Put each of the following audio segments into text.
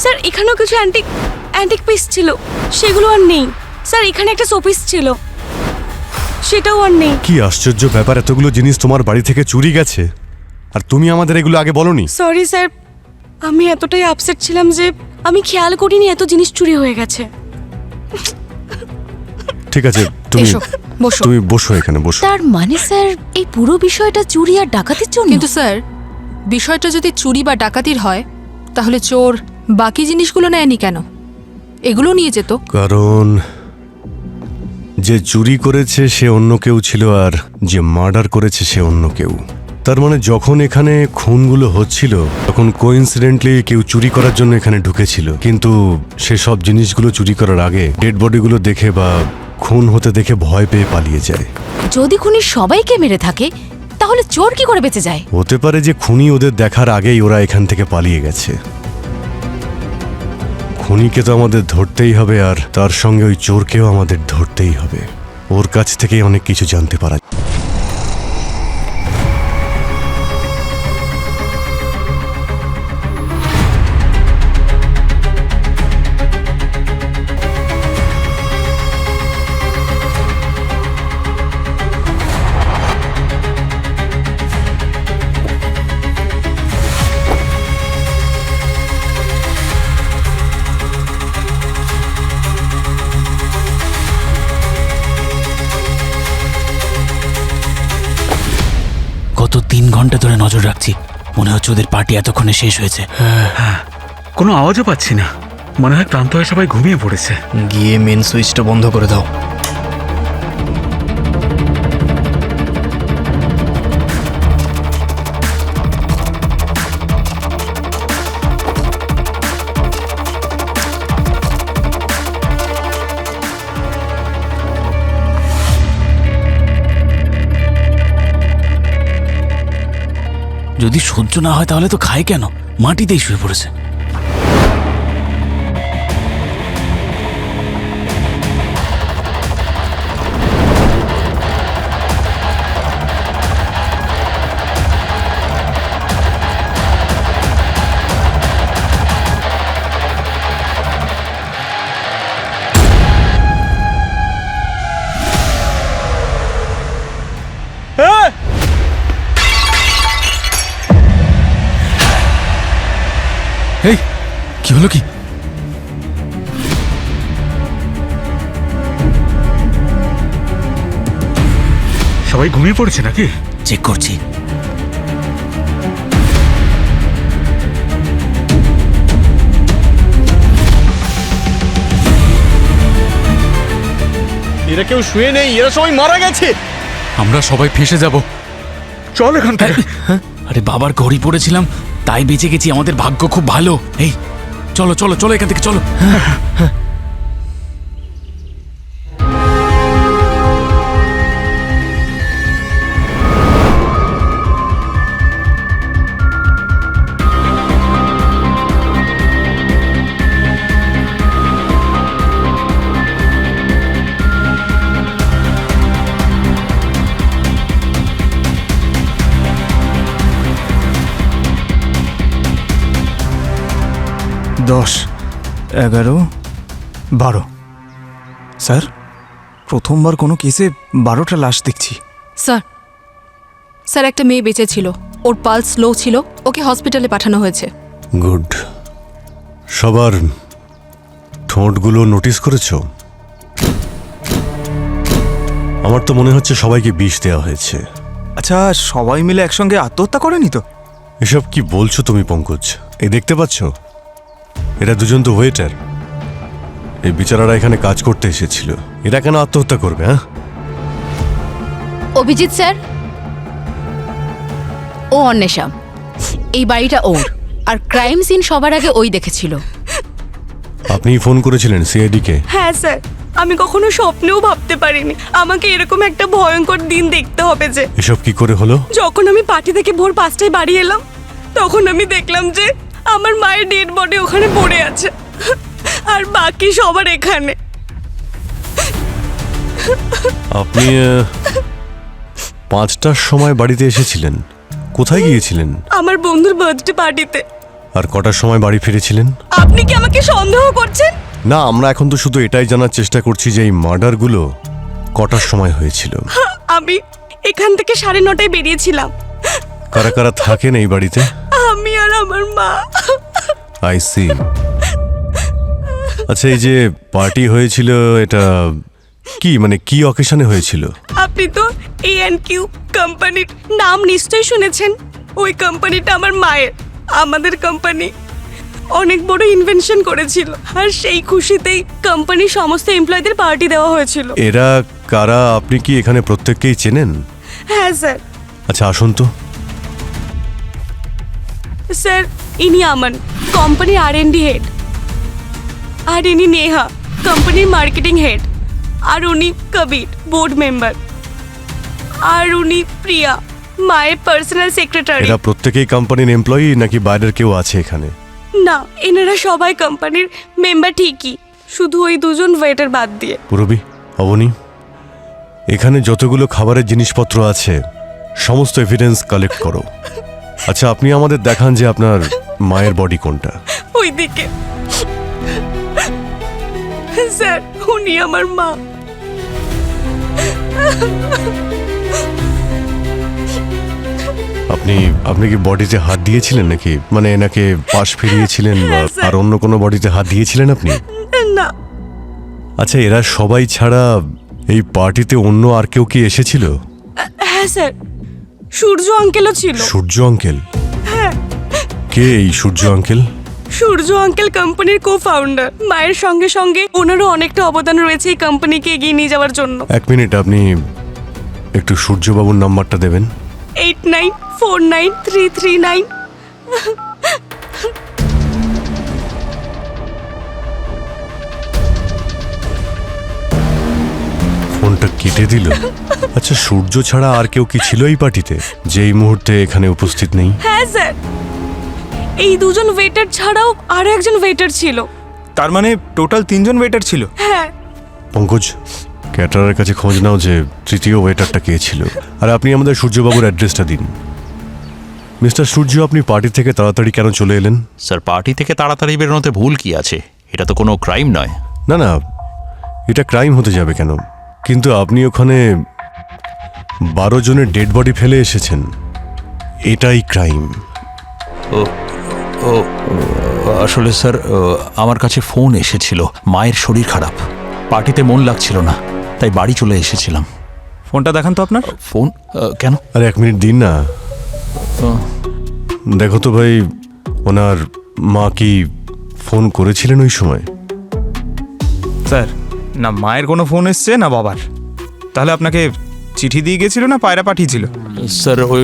Sir এখানেও কিছু antique piece ছিল, সেগুলো আর নেই। স্যার এখানে একটা শোপিস ছিল, সেটাও আর নেই। কি আশ্চর্য ব্যাপার, এতগুলো জিনিস তোমার বাড়ি থেকে চুরি গেছে আর তুমি আমাদের এগুলো আগে বলনি। সরি স্যার, আমি এতটাই আপসেট ছিলাম যে আমি খেয়াল করিনি এত জিনিস চুরি হয়ে গেছে। ঠিক আছে, তুমি বসো। তুমি বসো, এখানে বসো। তার মানে স্যার এই পুরো বিষয়টা চুরি আর ডাকাতির জন্য? কিন্তু স্যার, বিষয়টা যদি চুরি বা ডাকাতির হয় তাহলে চোর বাকি জিনিসগুলো নেয়নি কেন? এগুলো নিয়ে যেত। কারণ যে চুরি করেছে সে অন্য কেউ ছিল আর যে মার্ডার করেছে সে অন্য কেউ। তার মানে যখন এখানে খুনগুলো হচ্ছিল তখন কোইন্সিডেন্টলি কেউ চুরি করার জন্য এখানে ঢুকেছিল, কিন্তু সে সব জিনিসগুলো চুরি করার আগে ডেড বডিগুলো দেখে বা খুন হতে দেখে ভয় পেয়ে পালিয়ে যায়। যদি খুনি সবাইকে মেরে থাকে তাহলে চোর কি করে বেঁচে যায়? হতে পারে যে খুনি ওদের দেখার আগেই ওরা এখান থেকে পালিয়ে গেছে। খুনিকে তো আমাদের ধরতেই হবে আর তার সঙ্গে ওই চোরকেও আমাদের ধরতেই হবে। ওর কাছ থেকেই অনেক কিছু জানতে পারা। গত 3 ঘন্টা ধরে নজর রাখছি, মনে হচ্ছে ওদের পার্টি এতক্ষণে শেষ হয়েছে। হ্যাঁ, কোনো আওয়াজও পাচ্ছি না, মনে হয় ক্লান্ত হয়ে সবাই ঘুমিয়ে পড়েছে। গিয়ে মেন সুইচটা বন্ধ করে দাও। যদি সহ্য না হয় তাহলে তো খায় কেন? মাটিতেই শুয়ে পড়েছে। এই কি হলো? কি সবাই ঘুমিয়ে পড়েছে নাকি? চেক করছি। এরা কেউ শুয়ে নেই, এরা সবাই মারা গেছে। আমরা সবাই ফেঁসে যাব। চল এখান থেকে। আরে বাবার ঘড়ি পড়েছিলাম তাই বেঁচে গেছি, আমাদের ভাগ্য খুব ভালো। এই চলো চলো চলো এখান থেকে চলো। দশ, 11, 12। স্যার, প্রথমবার কোনো কেসে 12টা লাশ দেখছি। স্যার একটা মেয়ে বেঁচে ছিল, ওর পালস লো ছিল, ওকে হসপিটালে পাঠানো হয়েছে। গুড। সবার ঠোঁটগুলো নোটিস করেছো? আমার তো মনে হচ্ছে সবাইকে বিষ দেওয়া হয়েছে। আচ্ছা, সবাই মিলে একসঙ্গে আত্মহত্যা করেনি তো? এসব কি বলছো তুমি পঙ্কজ? এই দেখতে পাচ্ছ, এরা দুজন তো ওয়েটার। এই বিচারারা এখানে কাজ করতে এসেছিল, এরা কেন আত্মহত্যা করবে? হ্যাঁ, অভিজিৎ স্যার, ও অন্বেষা, এই বাড়িটা ওর, আর ক্রাইম সিন সবার আগে ওই দেখেছিল। আপনি ফোন করেছিলেন সিআইডি কে? হ্যাঁ স্যার, আমি কখনো স্বপ্নেও ভাবতে পারিনি আমাকে এরকম একটা ভয়ঙ্কর দিন দেখতে হবে। যে এসব কি করে হলো? যখন আমি পার্টি থেকে ভোর 5টায় বাড়ি এলাম তখন আমি দেখলাম যে আমার মায়ের ডেড বডি ওখানে পড়ে আছে আর বাকি সবার এখানে। আপনি 5টার সময় বাড়িতে এসেছিলেন, কোথায় গিয়েছিলেন? আমার বন্ধুর বার্থডে পার্টিতে। আর কটার সময় বাড়ি ফিরেছিলেন? আপনি কি আমাকে সন্দেহ করছেন? না, আমরা এখন তো শুধু এটাই জানার চেষ্টা করছি যে এই মার্ডারগুলো কটার সময় হয়েছিল। আমি এখান থেকে 9:30টায় বেরিয়েছিলাম। কারা কারা থাকেন এই বাড়িতে? আমি আর আমার মা। I see. আচ্ছা, এই যে পার্টি হয়েছিল এটা কি মানে কি অকেশনে হয়েছিল? আপনি তো A&Q কোম্পানির নাম নিশ্চয়ই শুনেছেন। ওই কোম্পানিটা আমার মায়ের। আমাদের কোম্পানি অনেক বড় ইনভেনশন করেছিল, আর সেই খুশিতেই কোম্পানির সমস্ত এমপ্লয়ীদের পার্টি দেওয়া হয়েছিল। এরা কারা? আপনি কি এখানে প্রত্যেককেই চেনেন? হ্যাঁ স্যার। আচ্ছা, আসুন তো। স্যার, ইনি আমান, কোম্পানির R&D হেড। আর ইনি নেহা, কোম্পানির মার্কেটিং হেড। আর উনি কবির, বোর্ড মেম্বার। আর উনি প্রিয়া, মায়ের পার্সোনাল সেক্রেটারি। এরা প্রত্যেকেই কোম্পানির এমপ্লয়ি নাকি বাইরের কেউ আছে এখানে? না, এনারা সবাই কোম্পানির মেম্বার ঠিকই, শুধু ওই দুজন ওয়েটার বাদ দিয়ে। পুরবি, অবনী, এখানে যতগুলো খাবারের জিনিসপত্র আছে সমস্ত এভিডেন্স কালেক্ট করো। আচ্ছা, আপনি আমাদের দেখান যে আপনার মায়ের বডি কোনটা। ওইদিকে। স্যার, উনি আমার মা। আপনি কি বডিতে হাত দিয়েছিলেন নাকি? মানে এনাকে পাশ ফিরিয়েছিলেন বা হ্যাঁ, স্যার। আর অন্য কোনো বডিতে হাত দিয়েছিলেন আপনি? না। আচ্ছা, এরা সবাই ছাড়া এই পার্টিতে অন্য আর কেউ কি এসেছিল? হ্যাঁ স্যার, সূর্য আঙ্কেলও ছিল। সূর্য আঙ্কেল? হ্যাঁ। কে এই সূর্য আঙ্কেল? সূর্য আঙ্কেল কোম্পানির কো-ফাউন্ডার। মায়ের সঙ্গে সঙ্গে ওনারও অনেকটা অবদান রয়েছে এই কোম্পানিকে এগিয়ে নিয়ে যাওয়ার জন্য। এক মিনিট, আপনি একটু সূর্যবাবুর নাম্বারটা দেবেন? 89493339। ফোনটা কেটে দিল। আচ্ছা, সূর্য ছাড়া আর কেউ কি ছিল এই পার্টিতে যে এই মুহূর্তে এখানে উপস্থিত নেই? হ্যাঁ স্যার, এই দুজন ওয়েটার ছাড়াও আরো একজন ওয়েটার ছিল। তার মানে টোটাল 3জন ওয়েটার ছিল। হ্যাঁ। পঙ্কজ, ক্যাটারের কাছে খোঁজ নাও যে তৃতীয় ওয়েটারটা কে ছিল। আর আপনি আমাদের সূর্যবাবুর অ্যাড্রেসটা দিন। মিস্টার সূর্য, আপনি পার্টি থেকে তাড়াতাড়ি কেন চলে এলেন? স্যার, পার্টি থেকে তাড়াতাড়ি বেরোনোতে ভুল কি আছে? এটা তো কোনো ক্রাইম নয়। না না, এটা ক্রাইম হতে যাবে কেন? কিন্তু আপনি ওখানে 12 জনের ডেড বডি ফেলে এসেছেন, এটাই ক্রাইম। আসলে স্যার, আমার কাছে ফোন এসেছিল। মায়ের শরীর খারাপ, পার্টিতে মন লাগছিল না, তাই বাড়ি চলে এসেছিলাম। ফোনটা দেখান তো আপনার। ফোন কেন? আরে এক মিনিট দিন না। দেখো তো ভাই, ওনার মা কি ফোন করেছিলেন ওই সময়? স্যার, না মায়ের কোনো ফোন এসছে না বাবার। তাহলে আপনাকে চিঠি দিয়ে গেছিল না পায়রা পাঠিয়েছিল? স্যার, ওই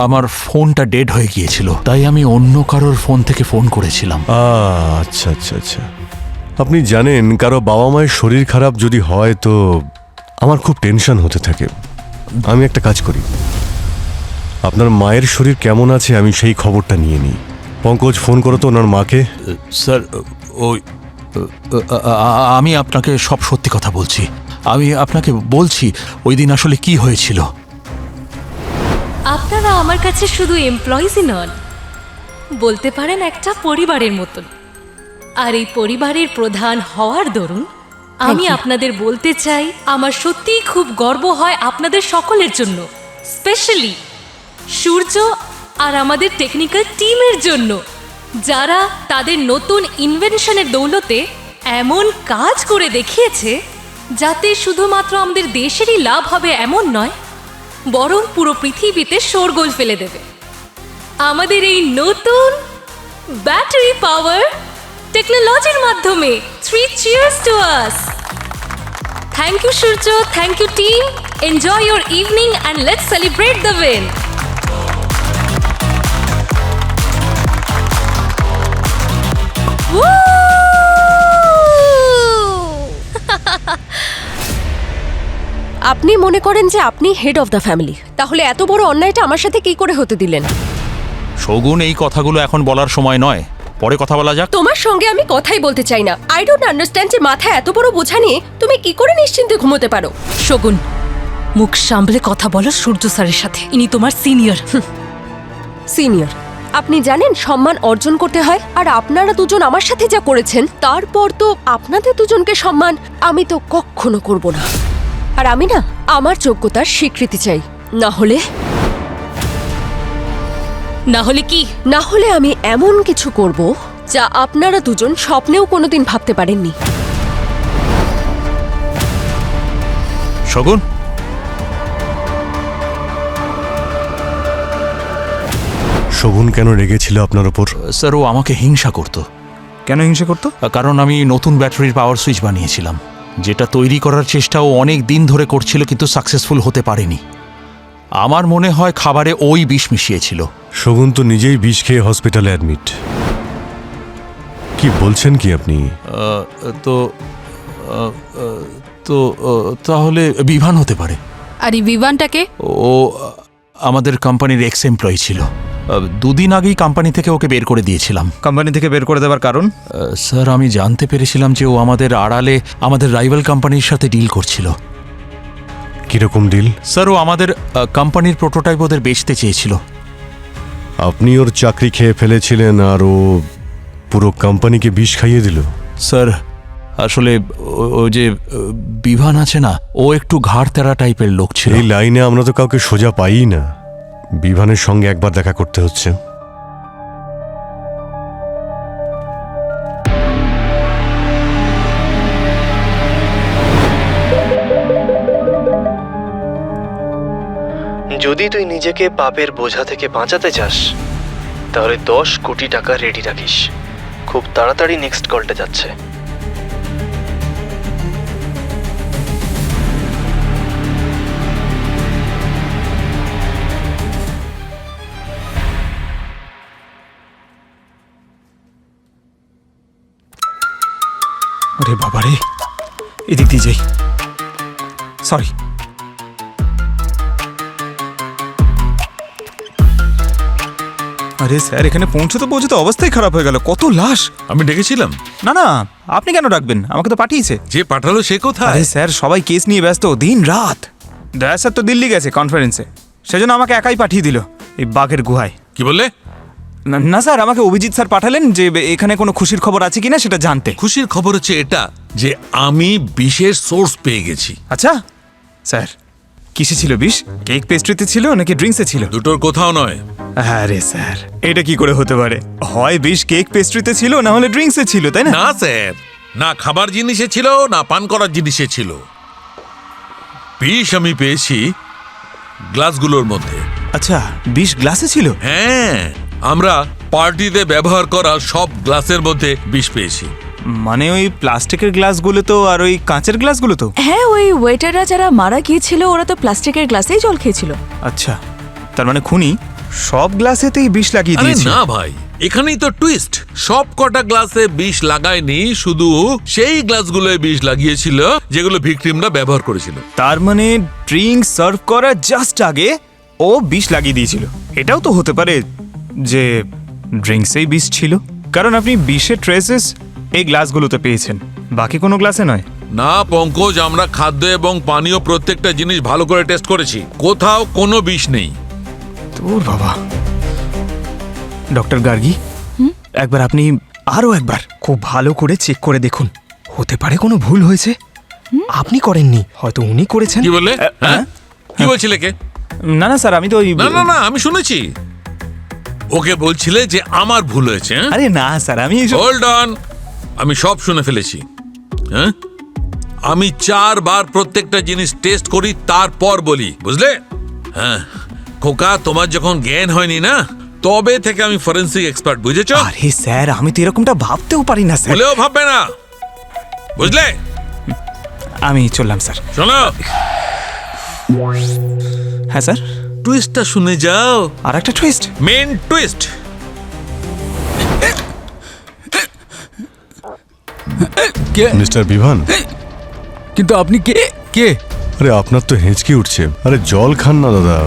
আমার ফোনটা ডেড হয়ে গিয়েছিল, তাই আমি অন্য কারোর ফোন থেকে ফোন করেছিলাম। আচ্ছা আচ্ছা আচ্ছা। আপনি জানেন, কারো বাবা মায়ের শরীর খারাপ যদি হয় তো আমার খুব টেনশন হতে থাকে। আমি একটা কাজ করি, আপনার মায়ের শরীর কেমন আছে আমি সেই খবরটা নিয়ে নিই। পঙ্কজ, ফোন করো তো ওনার মাকে। স্যার, ওই আমি আপনাকে সব সত্যি কথা বলছি। আমি আপনাকে বলছি ওই দিন আসলে কি হয়েছিল। আপনারা আমার কাছে শুধু এমপ্লয়িজই নন, বলতে পারেন একটা পরিবারের মতন। আর এই পরিবারের প্রধান হওয়ার দরুন আমি আপনাদের বলতে চাই, আমার সত্যিই খুব গর্ব হয় আপনাদের সকলের জন্য, স্পেশালি সূর্য আর আমাদের টেকনিক্যাল টিমের জন্য, যারা তাদের নতুন ইনভেনশনের দৌলতে এমন কাজ করে দেখিয়েছে যাতে শুধুমাত্র আমাদের দেশেরই লাভ হবে এমন নয়, বরং পুরো পৃথিবীতে শোরগোল ফেলে দেবে। আমাদের এই নতুন ব্যাটারি পাওয়ার টেকনোলজির মাধ্যমে 3 cheers to us! Thank you Surya, thank you team. Enjoy your evening and let's celebrate the win. Woo! আপনি মনে করেন যে আপনি হেড অফ দ্য ফ্যামিলি, তাহলে এত বড় অন্যায়টা আমার সাথে কি করে হতে দিলেন? শগুন, এই কথাগুলো এখন বলার সময় নয়, পরে কথা বলা যাক। তোমার সঙ্গে আমি কথাই বলতে চাই না। আই ডোন্ট আন্ডারস্ট্যান্ড যে মাথায় এত বড় বোঝা নিয়ে তুমি কি করে নিশ্চিন্তে ঘুমোতে পারো? শগুন, মুখ সামলে কথা বলো সূর্য স্যারের সাথে, ইনি তোমার সিনিয়র। সিনিয়র? আপনি জানেন সম্মান অর্জন করতে হয়, আর আপনারা দুজন আমার সাথে যা করেছেন তারপর তো আপনাদের দুজনকে সম্মান আমি তো কখনো করব না। আর আমি না আমার যোগ্যতার স্বীকৃতি চাই, না হলে কি? না হলে আমি এমন কিছু করব যা আপনারা দুজন স্বপ্নেও কোনোদিন ভাবতে পারেননি। শগুন, শগুন কেন রেগেছিল আপনার ওপর? স্যার ও আমাকে হিংসা করত। কেন হিংসা করতো? কারণ আমি নতুন ব্যাটারির পাওয়ার সুইচ বানিয়েছিলাম, যেটা তৈরি করার চেষ্টা ও অনেক দিন ধরে করছিল কিন্তু সাকসেসফুল হতে পারেনি। আমার মনে হয় খাবারে ওই বিষ মিশিয়েছিল। শগুন তো নিজেই বিষ খেয়ে হসপিটালে অ্যাডমিট। কি বলছেন কি আপনি? তো তো তাহলে বিভান হতে পারে। আর এই বিভানটাকে? ও আমাদের কোম্পানির এক্স এমপ্লয়ি ছিল। 2 দিন আগেই কোম্পানি থেকে ওকে বের করে দিয়েছিলাম। কোম্পানি থেকে বের করে দেওয়ার কারণ? স্যার আমি জানতে পেরেছিলাম যে ও আমাদের আড়ালে আমাদের রাইভাল কোম্পানির সাথে ডিল করছিল। কিরকম ডিল? স্যার ও আমাদের কোম্পানির প্রোটোটাইপ ওদের বেচতে চেয়েছিল। আপনি ওর চাকরি খেয়ে ফেলেছিলেন আর ও পুরো কোম্পানিকে বিষ খাইয়ে দিল? স্যার আসলে ও যে বিভান আছে না, ও একটু ঘাড় তেরা টাইপের লোক ছিল। এই লাইনে আমরা তো কাউকে সোজা পাই না। বিভানের সঙ্গে একবার দেখা করতে হচ্ছে। যদি তুই নিজেকে পাপের বোঝা থেকে বাঁচাতে চাস তাহলে 10 কোটি টাকা রেডি রাখিস। খুব তাড়াতাড়ি নেক্সট কলটা যাচ্ছে। আরে বাবা রে, এদিক দিয়ে যাই। সরি। আরে স্যার, এখানে পৌঁছতে পৌঁছতে অবস্থাই খারাপ হয়ে গেল। কত লাশ! আমি ডেকেছিলাম। না না, আপনি কেন ডাকবেন? আমাকে তো পাঠিয়েছে। যে পাঠালো সে কোথায়? আরে স্যার, সবাই কেস নিয়ে ব্যস্ত দিন রাত। দয়া স্যার তো দিল্লি গেছে কনফারেন্সে, সেজন্য আমাকে একাই পাঠিয়ে দিল এই বাঘের গুহায়। কি বললে? না স্যার, আমাকে অভিজিৎ স্যার পাঠালেন যে এখানে কোনো খুশির খবর আছে কিনা সেটা জানতে। খুশির খবর হচ্ছে এটা যে আমি বিশেষ সোর্স পেয়ে গেছি। আচ্ছা স্যার, কিসে ছিল বিষ? কেক পেস্ট্রিতে ছিল নাকি ড্রিঙ্কসে ছিল? দুটোর কোথাও নয়। আরে স্যার, এটা কি করে হতে পারে? হয় বিষ কেক পেস্ট্রিতে ছিল, না হলে ড্রিঙ্কসে ছিল, তাই না? না স্যার, না খাবার জিনিসে ছিল না পান করার জিনিসে ছিল। বিষ আমি পেয়েছি গ্লাসগুলোর মধ্যে। আচ্ছা, বিষ গ্লাসে ছিল? হ্যাঁ, আমরা পার্টিতে ব্যবহার করা সব গ্লাসের মধ্যে বিষ পেয়েছি। মানে ওই প্লাস্টিকের গ্লাসগুলো তো, আর ওই কাঁচের গ্লাসগুলো তো? হ্যাঁ, ওই ওয়েটাররা যারা মারা গিয়েছিল ওরা তো প্লাস্টিকের গ্লাসেই জল খেয়েছিল। আচ্ছা, তার মানে খুনি সব গ্লাসেতেই বিষ লাগিয়ে আরে দিয়েছে? না ভাই, এখানেই তো টুইস্ট। সব কটা গ্লাসে বিষ লাগায়নি, শুধু সেই গ্লাসগুলোয় বিষ লাগিয়েছিল যেগুলো ভিকটিমরা ব্যবহার করেছিল। তার মানে ড্রিঙ্ক সার্ভ করার জাস্ট আগে ও বিষ লাগিয়ে দিয়েছিল। এটাও তো হতে পারে যে ড্রিঙ্কসেই বিষ ছিল, কারণ আপনি বিষের ট্রেসেস এই গ্লাসগুলোতে পেয়েছেন, বাকি কোনো গ্লাসে নয়। না পঙ্কজ, আমরা খাদ্য এবং পানীয় প্রত্যেকটা জিনিস ভালো করে টেস্ট করেছি, কোথাও কোনো বিষ নেই। তোর বাবা। ডক্টর গার্গী, একবার আপনি আরো একবার খুব ভালো করে চেক করে দেখুন, হতে পারে কোনো ভুল হয়েছে। আপনি করেননি, হয়তো উনি করেছেন। কি বললে? হ্যাঁ, কি বলছিলে কে? না না স্যার, আমি তো না না না, আমি শুনেছি। ওকে বলছিলে যে আমার ভুল হয়েছে। আরে না স্যার, আমি হোল্ড অন, আমি সব শুনে ফেলেছি। হ্যাঁ, আমি 4 বার প্রত্যেকটা জিনিস টেস্ট করি, তারপর বলি, বুঝলে? হ্যাঁ খোকা, তোমার যখন জ্ঞান হয়নি না, তবে থেকে আমি ফরেন্সিক এক্সপার্ট, বুঝেছো? আরে স্যার, আমি তো এরকমটা ভাবতেও পারি না স্যার। বলেও ভাববে না, বুঝলে? আমি চললাম স্যার। শোনো। হ্যাঁ স্যার। টুইস্টটা শুনে যাও। আর একটা twist? Main twist. Mister Bivan. কিন্তু আপনি কে? কে? আরে আপনার তো হেঁচকি উঠছে। আরে জল খান না দাদা।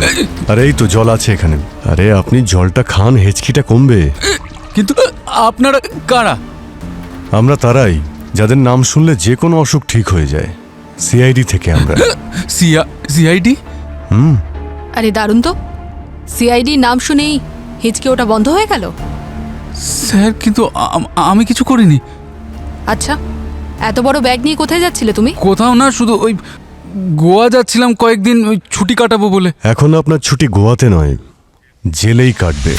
আরে এই তো জল আছে এখানে। আরে আপনি জলটা খান, হেঁচকিটা কমবে। কিন্তু আপনারা কারা? আমরা তারাই যাদের নাম শুনলে যে কোনো অসুখ ঠিক হয়ে যায়। সিআইডি থেকে আমরা। সিআইডি? হুম। আরে দারুণ তো, সিআইডি নাম শুনেই হিচকে ওটা বন্ধ হয়ে গেল? স্যার কিন্তু আমি কিছু করিনি। আচ্ছা, এত বড় ব্যাগ নিয়ে কোথায় যাচ্ছিলে তুমি? কোথাও না, শুধু ওই গোয়া যাচ্ছিলাম কয়েকদিন ওই ছুটি কাটাবো বলে। এখন আপনার ছুটি গোয়াতে নয়, জেলেই কাটবে।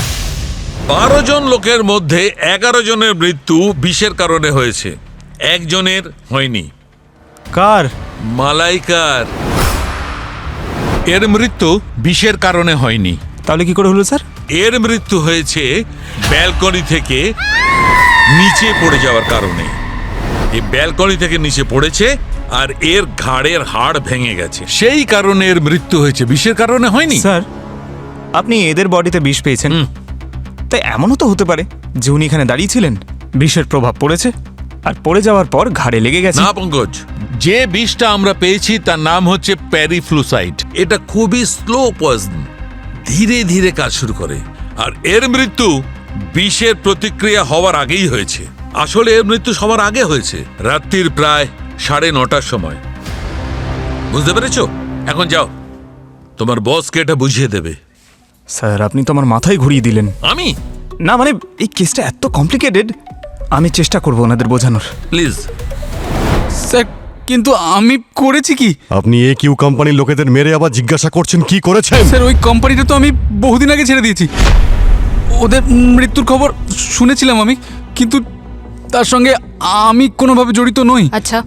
12 জন লোকের মধ্যে 11 জনের মৃত্যু বিষের কারণে হয়েছে, একজনের হয়নি। কার? মালাইকার। এর মৃত্যু বিষের কারণে হয়নি। তাহলে কি করে হলো স্যার? এর মৃত্যু হয়েছে ব্যালকনি থেকে নিচে পড়ে যাওয়ার কারণে। এই ব্যালকনি থেকে নিচে পড়েছে আর এর ঘাড়ের হাড় ভেঙে গেছে, সেই কারণে এর মৃত্যু হয়েছে, বিষের কারণে হয়নি। স্যার, আপনি এদের বডিতে বিষ পেয়েছেন, তাই এমনও তো হতে পারে যে উনি এখানে দাঁড়িয়ে ছিলেন, বিষের প্রভাব পড়েছে আর পড়ে যাওয়ার পর ঘাড়ে লেগে গেছে। না পঙ্কজ, যে বিষটা আমরা পেয়েছি তার নাম হচ্ছে প্যারিফ্লুসাইড। এটা খুবই স্লো পয়জন, ধীরে ধীরে কাজ শুরু করে। আর এর মৃত্যু বিষের প্রতিক্রিয়া হওয়ার আগেই হয়েছে। আসলে এর মৃত্যু সবার আগে হয়েছে, রাত্রির প্রায় 9:30টার সময়। বুঝতে পেরেছো? এখন যাও, তোমার বসকে এটা বুঝিয়ে দেবে। স্যার, আপনি তো আমার মাথায় ঘুরিয়ে দিলেন। আমি না, মানে এই কেসটা এত কমপ্লিকেটেড, আমি চেষ্টা করবো ওনাদের বোঝানোর। প্লিজ। স্যার কিন্তু আমি করেছি কি? আপনি এ কিউ কোম্পানির লোকেদের মেরে আবার জিজ্ঞাসা করছেন কি করেছেন? স্যার ওই কোম্পানিটা তো আমি বহুদিন আগে ছেড়ে দিয়েছি। ওদের মৃত্যুর খবর শুনেছিলাম আমি, কিন্তু তার সঙ্গে আমি কোনোভাবে জড়িত নই। আচ্ছা,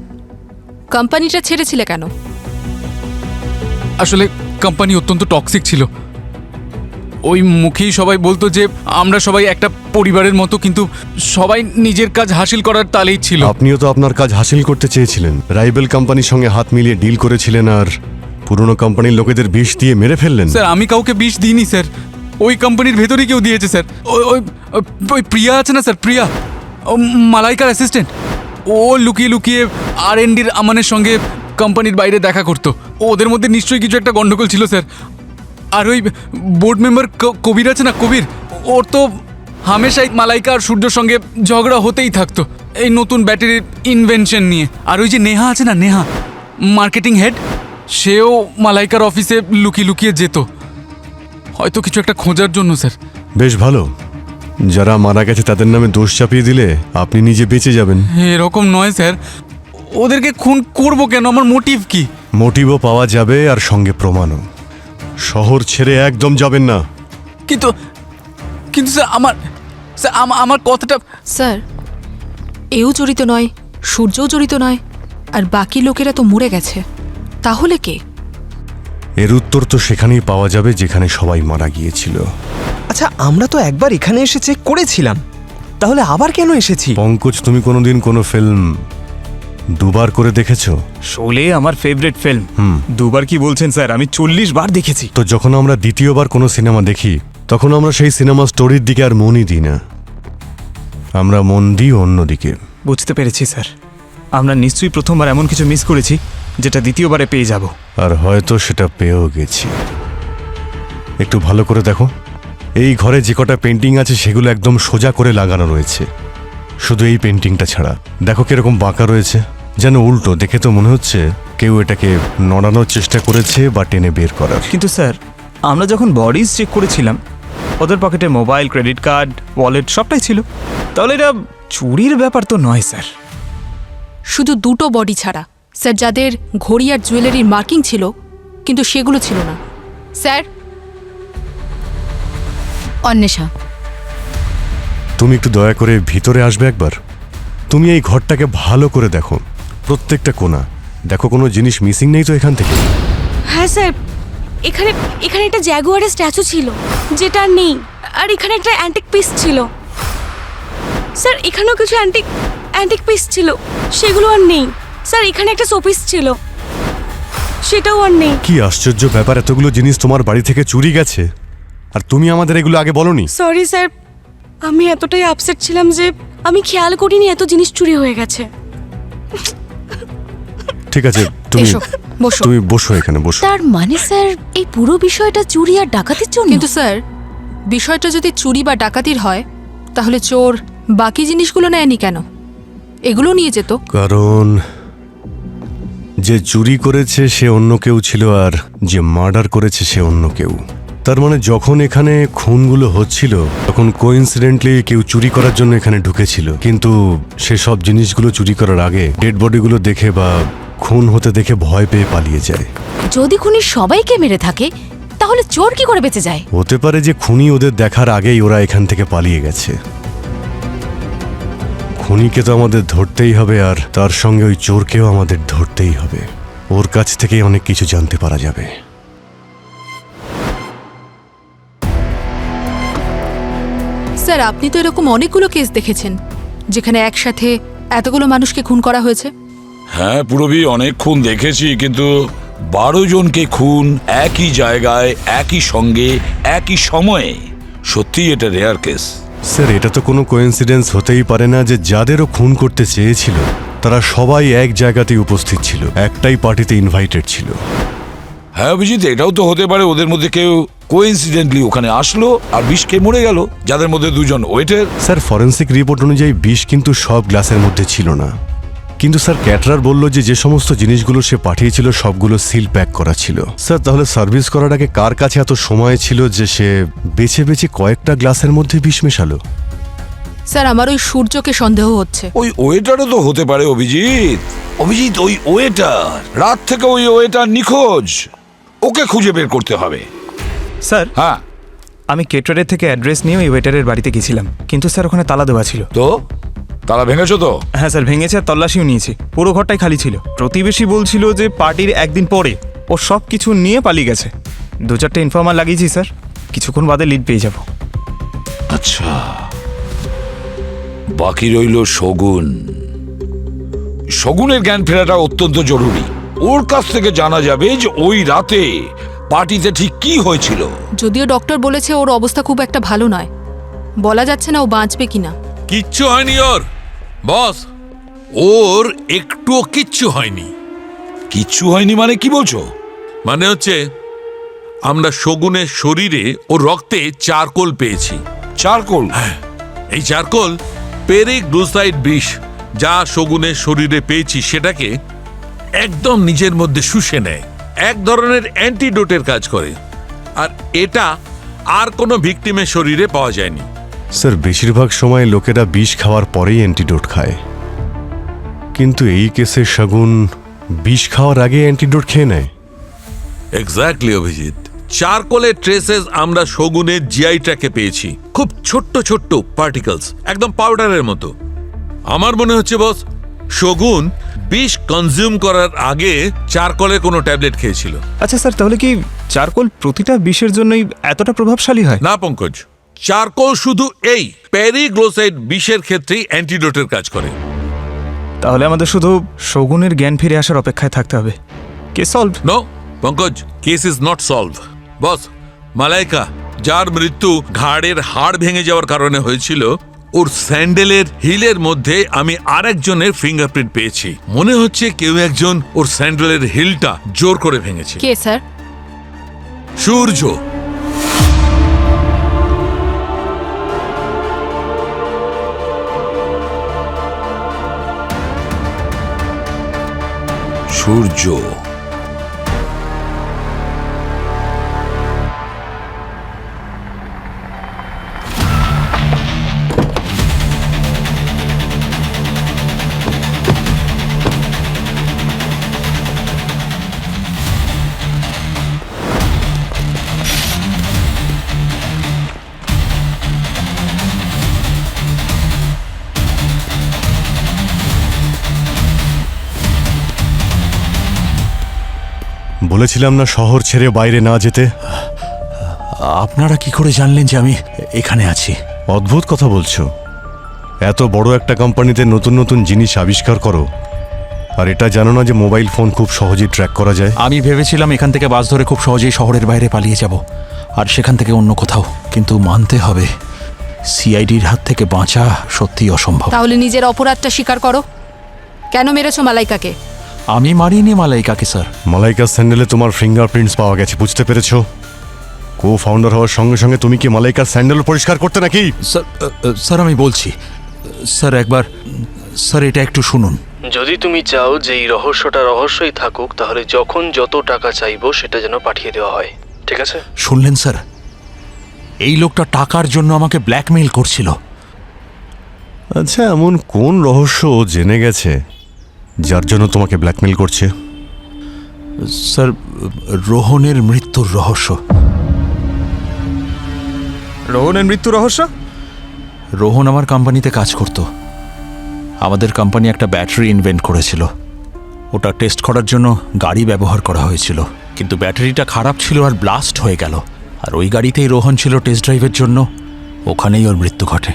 কোম্পানিটা ছেড়েছিলে কেন? আসলে কোম্পানি অত্যন্ত টক্সিক ছিল। ওই মুখেই সবাই বলতো যে আমরা সবাই একটা পরিবারের মতো, কিন্তু সবাই নিজের কাজ হাসিল করার তালেই ছিল। আপনিও তো আপনার কাজ হাসিল করতে চেয়েছিলেন, রাইভেল কোম্পানির সঙ্গে হাত মিলিয়ে ডিল করেছিলেন আর পুরনো কোম্পানির লোকেদের বিষ দিয়ে মেরে ফেললেন। স্যার আমি কাউকে বিষ দিইনি স্যার, ওই কোম্পানির ভেতরেই কেউ দিয়েছে স্যার। ওই প্রিয়া আছে না স্যার, প্রিয়া, ও মালাইকার অ্যাসিস্ট্যান্ট, ও লুকিয়ে লুকিয়ে R&Dর আমানের সঙ্গে কোম্পানির বাইরে দেখা করতো। ওদের মধ্যে নিশ্চয়ই কিছু একটা গন্ডগোল ছিল স্যার। আর ওই বোর্ড মেম্বার কবির আছে না, কবির, ওর তো হামেশাই মালাইকা আর সূর্যর সঙ্গে ঝগড়া হতেই থাকতো এই নতুন ব্যাটারির ইনভেনশন নিয়ে। আর ওই যে নেহা আছে না, নেহা মার্কেটিং হেড, সেও মালাইকার অফিসে লুকিয়ে লুকিয়ে যেত, হয়তো কিছু একটা খোঁজার জন্য স্যার। বেশ ভালো, যারা মারা গেছে তাদের নামে দোষ চাপিয়ে দিলে আপনি নিজে বেঁচে যাবেন। এরকম নয় স্যার, ওদেরকে খুন করব কেন? আমার মোটিভ কি? মোটিভও পাওয়া যাবে আর সঙ্গে প্রমাণও। শহর ছেড়ে একদম যাবেন না। কিন্তু কিন্তু স্যার আমার কথাটা। স্যার, এও জড়িত নয়, সূর্যও জড়িত নয়, আর বাকি লোকেরা তো মরে গেছে, তাহলে কে? এর উত্তর তো সেখানেই পাওয়া যাবে যেখানে সবাই মারা গিয়েছিল। আচ্ছা, আমরা তো একবার এখানে এসে চেক করেছিলাম, তাহলে আবার কেন এসেছি? পঙ্কজ, তুমি কোনোদিন কোনো ফিল্ম দুবার করে দেখেছো? শোলে আমার ফেভারিট ফিল্ম। দুবার কি বলছেন স্যার, আমি 40 বার দেখেছি। তো যখন আমরা দ্বিতীয়বার কোনো সিনেমা দেখি তখন আমরা সেই সিনেমা স্টোরির দিকে আর মনই দিই না, আমরা মন দিই অন্যদিকে। বুঝতে পেরেছি স্যার, আমরা নিশ্চয়ই প্রথমবার এমন কিছু মিস করেছি যেটা দ্বিতীয়বারে পেয়ে যাব। আর হয়তো সেটা পেয়েও গেছি। একটু ভালো করে দেখো, এই ঘরে যে কটা পেন্টিং আছে সেগুলো একদম সোজা করে লাগানো রয়েছে, শুধু এই পেন্টিংটা ছাড়া। দেখো কিরকম বাঁকা রয়েছে, যেন উল্টো। দেখে তো মনে হচ্ছে কেউ এটাকে নড়ানোর চেষ্টা করেছে বা টেনে বের করার। কিন্তু স্যার, আমরা যখন বডিজ চেক করেছিলাম ওদের পকেটে মোবাইল, ক্রেডিট কার্ড, ওয়ালেট সবটাই ছিল, তাহলে এটা চুরির ব্যাপার তো নয় স্যার। শুধু দুটো বডি ছাড়া স্যার, যাদের ঘড়ি আর জুয়েলারির মার্কিং ছিল কিন্তু সেগুলো ছিল না স্যার। অন্বেষা, তুমি একটু দয়া করে ভিতরে আসবে একবার। তুমি এই ঘরটাকে ভালো করে দেখো, প্রত্যেকটা কোণা দেখো, কোনো জিনিস মিসিং নেই তো এখান থেকে? হ্যাঁ স্যার, এখানে এখানে একটা জ্যাগুয়ারের স্ট্যাচু ছিল যেটা আর নেই, আর এখানে একটা অ্যান্টিক পিস ছিল স্যার। এখানেও কিছু অ্যান্টিক পিস ছিল, সেগুলো আর নেই স্যার। এখানে একটা শোপিস ছিল, সেটাও আর নেই। কি আশ্চর্য ব্যাপার, এতগুলো জিনিস তোমার বাড়ি থেকে চুরি গেছে আর তুমি আমাদের এগুলো আগে বলনি। সরি স্যার, আমি এতটাই আপসেট ছিলাম যে আমি খেয়াল করিনি এত জিনিস চুরি হয়ে গেছে। ঠিক আছে, তুমি বসো, এখানে বসো। তার মানে স্যার এই পুরো বিষয়টা চুরি আর ডাকাতির জন্য? কিন্তু স্যার, বিষয়টা যদি চুরি বা ডাকাতির হয় তাহলে চোর বাকি জিনিসগুলো নেয়নি কেন? এগুলো নিয়ে যেত। কারণ যে চুরি করেছে সে অন্য কেউ ছিল আর যে মার্ডার করেছে সে অন্য কেউ। তার মানে যখন এখানে খুনগুলো হচ্ছিল তখন কোইন্সিডেন্টলি কেউ চুরি করার জন্য এখানে ঢুকেছিল, কিন্তু সে সব জিনিসগুলো চুরি করার আগে ডেড বডিগুলো দেখে বা খুন হতে দেখে ভয় পেয়ে পালিয়ে যায়। যদি খুনি সবাইকে মেরে থাকে তাহলে চোর কি করে বেঁচে যায়? হতে পারে যে খুনি ওদের দেখার আগেই ওরা এখান থেকে পালিয়ে গেছে। খুনিকে তো আমাদের ধরতেই হবে, আর তার সঙ্গে ওই চোরকেও আমাদের ধরতেই হবে। ওর কাছ থেকেই অনেক কিছু জানতে পারা যাবে। স্যার, আপনি তো এরকম অনেকগুলো কেস দেখেছেন যেখানে একসাথে এতগুলো মানুষকে খুন করা হয়েছে। হ্যাঁ পুরবী, অনেক খুন দেখেছি, কিন্তু 12 জনকে খুন একই জায়গায়, একই সঙ্গে, একই সময়ে, সত্যি এটা রেয়ার কেস। স্যার, এটা তো কোনো কোইন্সিডেন্স হতেই পারে না যে যাদেরও খুন করতে চেয়েছিল তারা সবাই এক জায়গাতেই উপস্থিত ছিল, একটাই পার্টিতে ইনভাইটেড ছিল। হ্যাঁ অভিজিৎ, এটাও তো হতে পারে ওদের মধ্যে কেউ কোইন্সিডেন্টলি ওখানে আসলো আর বিষ খেয়ে মরে গেল, যাদের মধ্যে 2 জন ওয়েটার। স্যার, ফরেন্সিক রিপোর্ট অনুযায়ী বিষ কিন্তু সব গ্লাসের মধ্যে ছিল না, কিন্তু স্যার ক্যাটারার বলল যে যে সমস্ত জিনিসগুলো সে পাঠিয়েছিল সবগুলো সিল প্যাক করা ছিল। স্যার, তাহলে সার্ভিস করার আগে কার কাছে এত সময় ছিল যে সে বেছে বেছে কয়েকটা গ্লাসের মধ্যে বিষ মেশালো? স্যার, আমার ওই সূর্যকে সন্দেহ হচ্ছে। ওই ওয়েটারও তো হতে পারে অভিজিৎ। অভিজিৎ, ওই ওয়েটার, রাত থেকে ওই ওয়েটার নিখোঁজ, ওকে খুঁজে বের করতে হবে। স্যার, হ্যাঁ, আমি কেটারের থেকে অ্যাড্রেস নিয়ে ওই ওয়েটারের বাড়িতে গেছিলাম, কিন্তু স্যার ওখানে তালা দেওয়া ছিল। তো তালা ভেঙেছো তো? হ্যাঁ স্যার, ভেঙেছে আর তল্লাশিও নিয়েছি, পুরো ঘরটাই খালি ছিল। প্রতিবেশী বলছিল যে পার্টির একদিন পরে ও সব কিছু নিয়ে পালিয়ে গেছে। 2-4টে ইনফর্মার লাগিয়েছি স্যার, কিছুক্ষণ বাদে লিড পেয়ে যাব। আচ্ছা, বাকি রইল শগুন। শগুনের জ্ঞান ফেরাটা অত্যন্ত জরুরি। ওর কাছ থেকে জানা যাবে যে ওই রাতে পার্টিতে ঠিক কি হয়েছিল। যদিও ডক্টর বলেছে ওর অবস্থা খুব একটা ভালো নয়, বলা যাচ্ছে না ও বাঁচবে কিনা। কিচ্ছু হয়নি ওর বস, ওর একটুও কিচ্ছু হয়নি। কিচ্ছু হয়নি মানে কি বলছো? মানে হচ্ছে আমরা শগুনের শরীরে ও রক্তে চারকোল পেয়েছি। চারকোল? হ্যাঁ, এই চারকোল পেরিগ্লুসাইড বিষ যা শগুনের শরীরে পেয়েছি সেটাকে একদম নিজের মধ্যে শুষে নেয়, এক ধরনের অ্যান্টিডোটের কাজ করে, আর এটা আর কোনো ভিকটিমের শরীরে পাওয়া যায়নি। স্যার, বেশিরভাগ সময় লোকেরা বিষ খাওয়ার পরেই অ্যান্টিডোট খায়, কিন্তু এই কেসে শগুন বিষ খাওয়ার আগে অ্যান্টিডোট খেয়ে নেয়। এক্স্যাক্টলি অভিজিৎ, চারকোলের ট্রেসেস আমরা শগুনের জিআই ট্র্যাকে পেয়েছি, খুব ছোট্ট ছোট্ট পার্টিকলস, একদম পাউডারের মতো। আমার মনে হচ্ছে বস, শগুন বিষ কনজিউম করার আগে চারকোলের কোনো ট্যাবলেট খেয়েছিল। আচ্ছা স্যার, তাহলে কি চারকোল প্রতিটা বিষের জন্যই এতটা প্রভাবশালী হয়? না পঙ্কজ, চারকোল শুধু এই পেরিগ্লোসাইড বিষের ক্ষেত্রেই অ্যান্টিডোটের কাজ করে। তাহলে আমাদের শুধু শগুনের জ্ঞান ফিরে আসার অপেক্ষায় থাকতে হবে। Case solve? No Pankaj, case is not solve. Boss, Malaika যার মৃত্যু ঘাড়ের হাড় ভেঙে যাওয়ার কারণে হয়েছিল, ওর স্যান্ডেলের হিলের মধ্যে আমি আরেকজনের ফিঙ্গারপ্রিন্ট পেয়েছি। মনে হচ্ছে কেউ একজন ওর স্যান্ডেলের হিলটা জোর করে ভেঙেছে। কে স্যার? সূর্য। সূর্য? বলেছিলাম না শহর ছেড়ে বাইরে না যেতে। আপনারা কি করে জানলেন যে আমি এখানে আছি? অদ্ভুত কথা বলছো। এত বড় একটা কোম্পানিতে নতুন নতুন জিনিস আবিষ্কার করো, আর এটা জানো না যে মোবাইল ফোন খুব সহজেই ট্র্যাক করা যায়? আমি ভেবেছিলাম এখান থেকে বাস ধরে খুব সহজেই শহরের বাইরে পালিয়ে যাব, আর সেখান থেকে অন্য কোথাও, কিন্তু মানতে হবে সিআইডির হাত থেকে বাঁচা সত্যিই অসম্ভব। তাহলে নিজের অপরাধটা স্বীকার করো। কেন মেরেছো মালাইকাকে? আমি মারিনি মালাইকাকে স্যার। মালাইকার স্যান্ডেলে তোমার ফিঙ্গারপ্রিন্টস পাওয়া গেছে, বুঝতে পেরেছো? কো ফাউন্ডার হওয়ার সঙ্গে সঙ্গে তুমি কি মালাইকার স্যান্ডেল পরিষ্কার করতে নাকি? স্যার আমি বলছি স্যার, একবার স্যার এটা একটু শুনুন। যদি তুমি চাও যে এই রহস্যটা রহস্যই থাকুক, তাহলে যখন যত টাকা চাইবো সেটা যেন পাঠিয়ে দেওয়া হয়, ঠিক আছে? শুনলেন স্যার, এই লোকটা টাকার জন্য আমাকে ব্ল্যাকমেইল করছিল। আচ্ছা, এমন কোন রহস্য ও জেনে গেছে যার জন্য তোমাকে ব্ল্যাকমেল করছে? স্যার, রোহনের মৃত্যুর রহস্য। রোহনের মৃত্যু রহস্য? রোহন আমার কোম্পানিতে কাজ করত। আমাদের কোম্পানি একটা ব্যাটারি ইনভেন্ট করেছিল। ওটা টেস্ট করার জন্য গাড়ি ব্যবহার করা হয়েছিল, কিন্তু ব্যাটারিটা খারাপ ছিল আর ব্লাস্ট হয়ে গেল। আর ওই গাড়িতেই রোহন ছিল টেস্ট ড্রাইভের জন্য। ওখানেই ওর মৃত্যু ঘটে।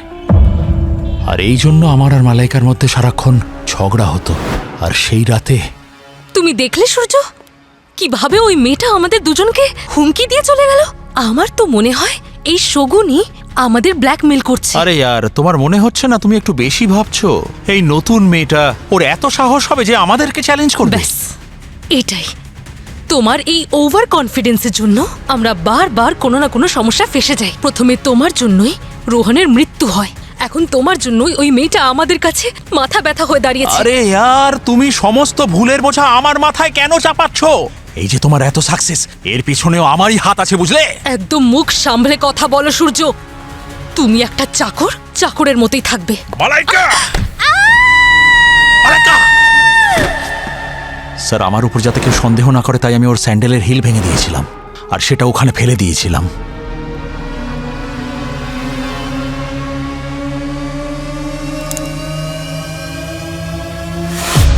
আর এই জন্য আমার আর মালাইকার মধ্যে সারাক্ষণ ঝগড়া হতো। আর সেই রাতে তুমি দেখলে সূর্য, কিভাবে ওই মেয়েটা আমাদের দুজনকে হুমকি দিয়ে চলে গেল? আমার তো মনে হয় এই শগুনই আমাদের ব্ল্যাকমেল করছে। আরে ইয়ার, তোমার মনে হচ্ছে না তুমি একটু বেশি ভাবছো? এই নতুন মেয়েটা, ওর এত সাহস হবে যে আমাদেরকে চ্যালেঞ্জ করবে? ব্যাস, এটাই। তোমার এই ওভার কনফিডেন্সের জন্য আমরা বারবার কোনো না কোনো সমস্যা ফেসে যাই। প্রথমে তোমার জন্যই রোহনের মৃত্যু হয়, এখন তোমার জন্যই ওই মেয়েটা আমাদের কাছে মাথা ব্যথা হয়ে দাঁড়িয়েছে। আরে ইয়ার, তুমি সমস্ত ভুলের বোঝা আমার মাথায় কেন চাপাচ্ছ? এই যে তোমার এত সাকসেস, এর পিছনেও আমারই হাত আছে, বুঝলে? একদম মুখ সামলে কথা বলো সূর্য। তুমি একটা চাকর, চাকরের মতোই থাকবে। মালাইকা! মালাইকা! স্যার, আমার উপর যাতে কেউ সন্দেহ না করে তাই আমি ওর স্যান্ডেলের হিল ভেঙে দিয়েছিলাম, আর সেটা ওখানে ফেলে দিয়েছিলাম।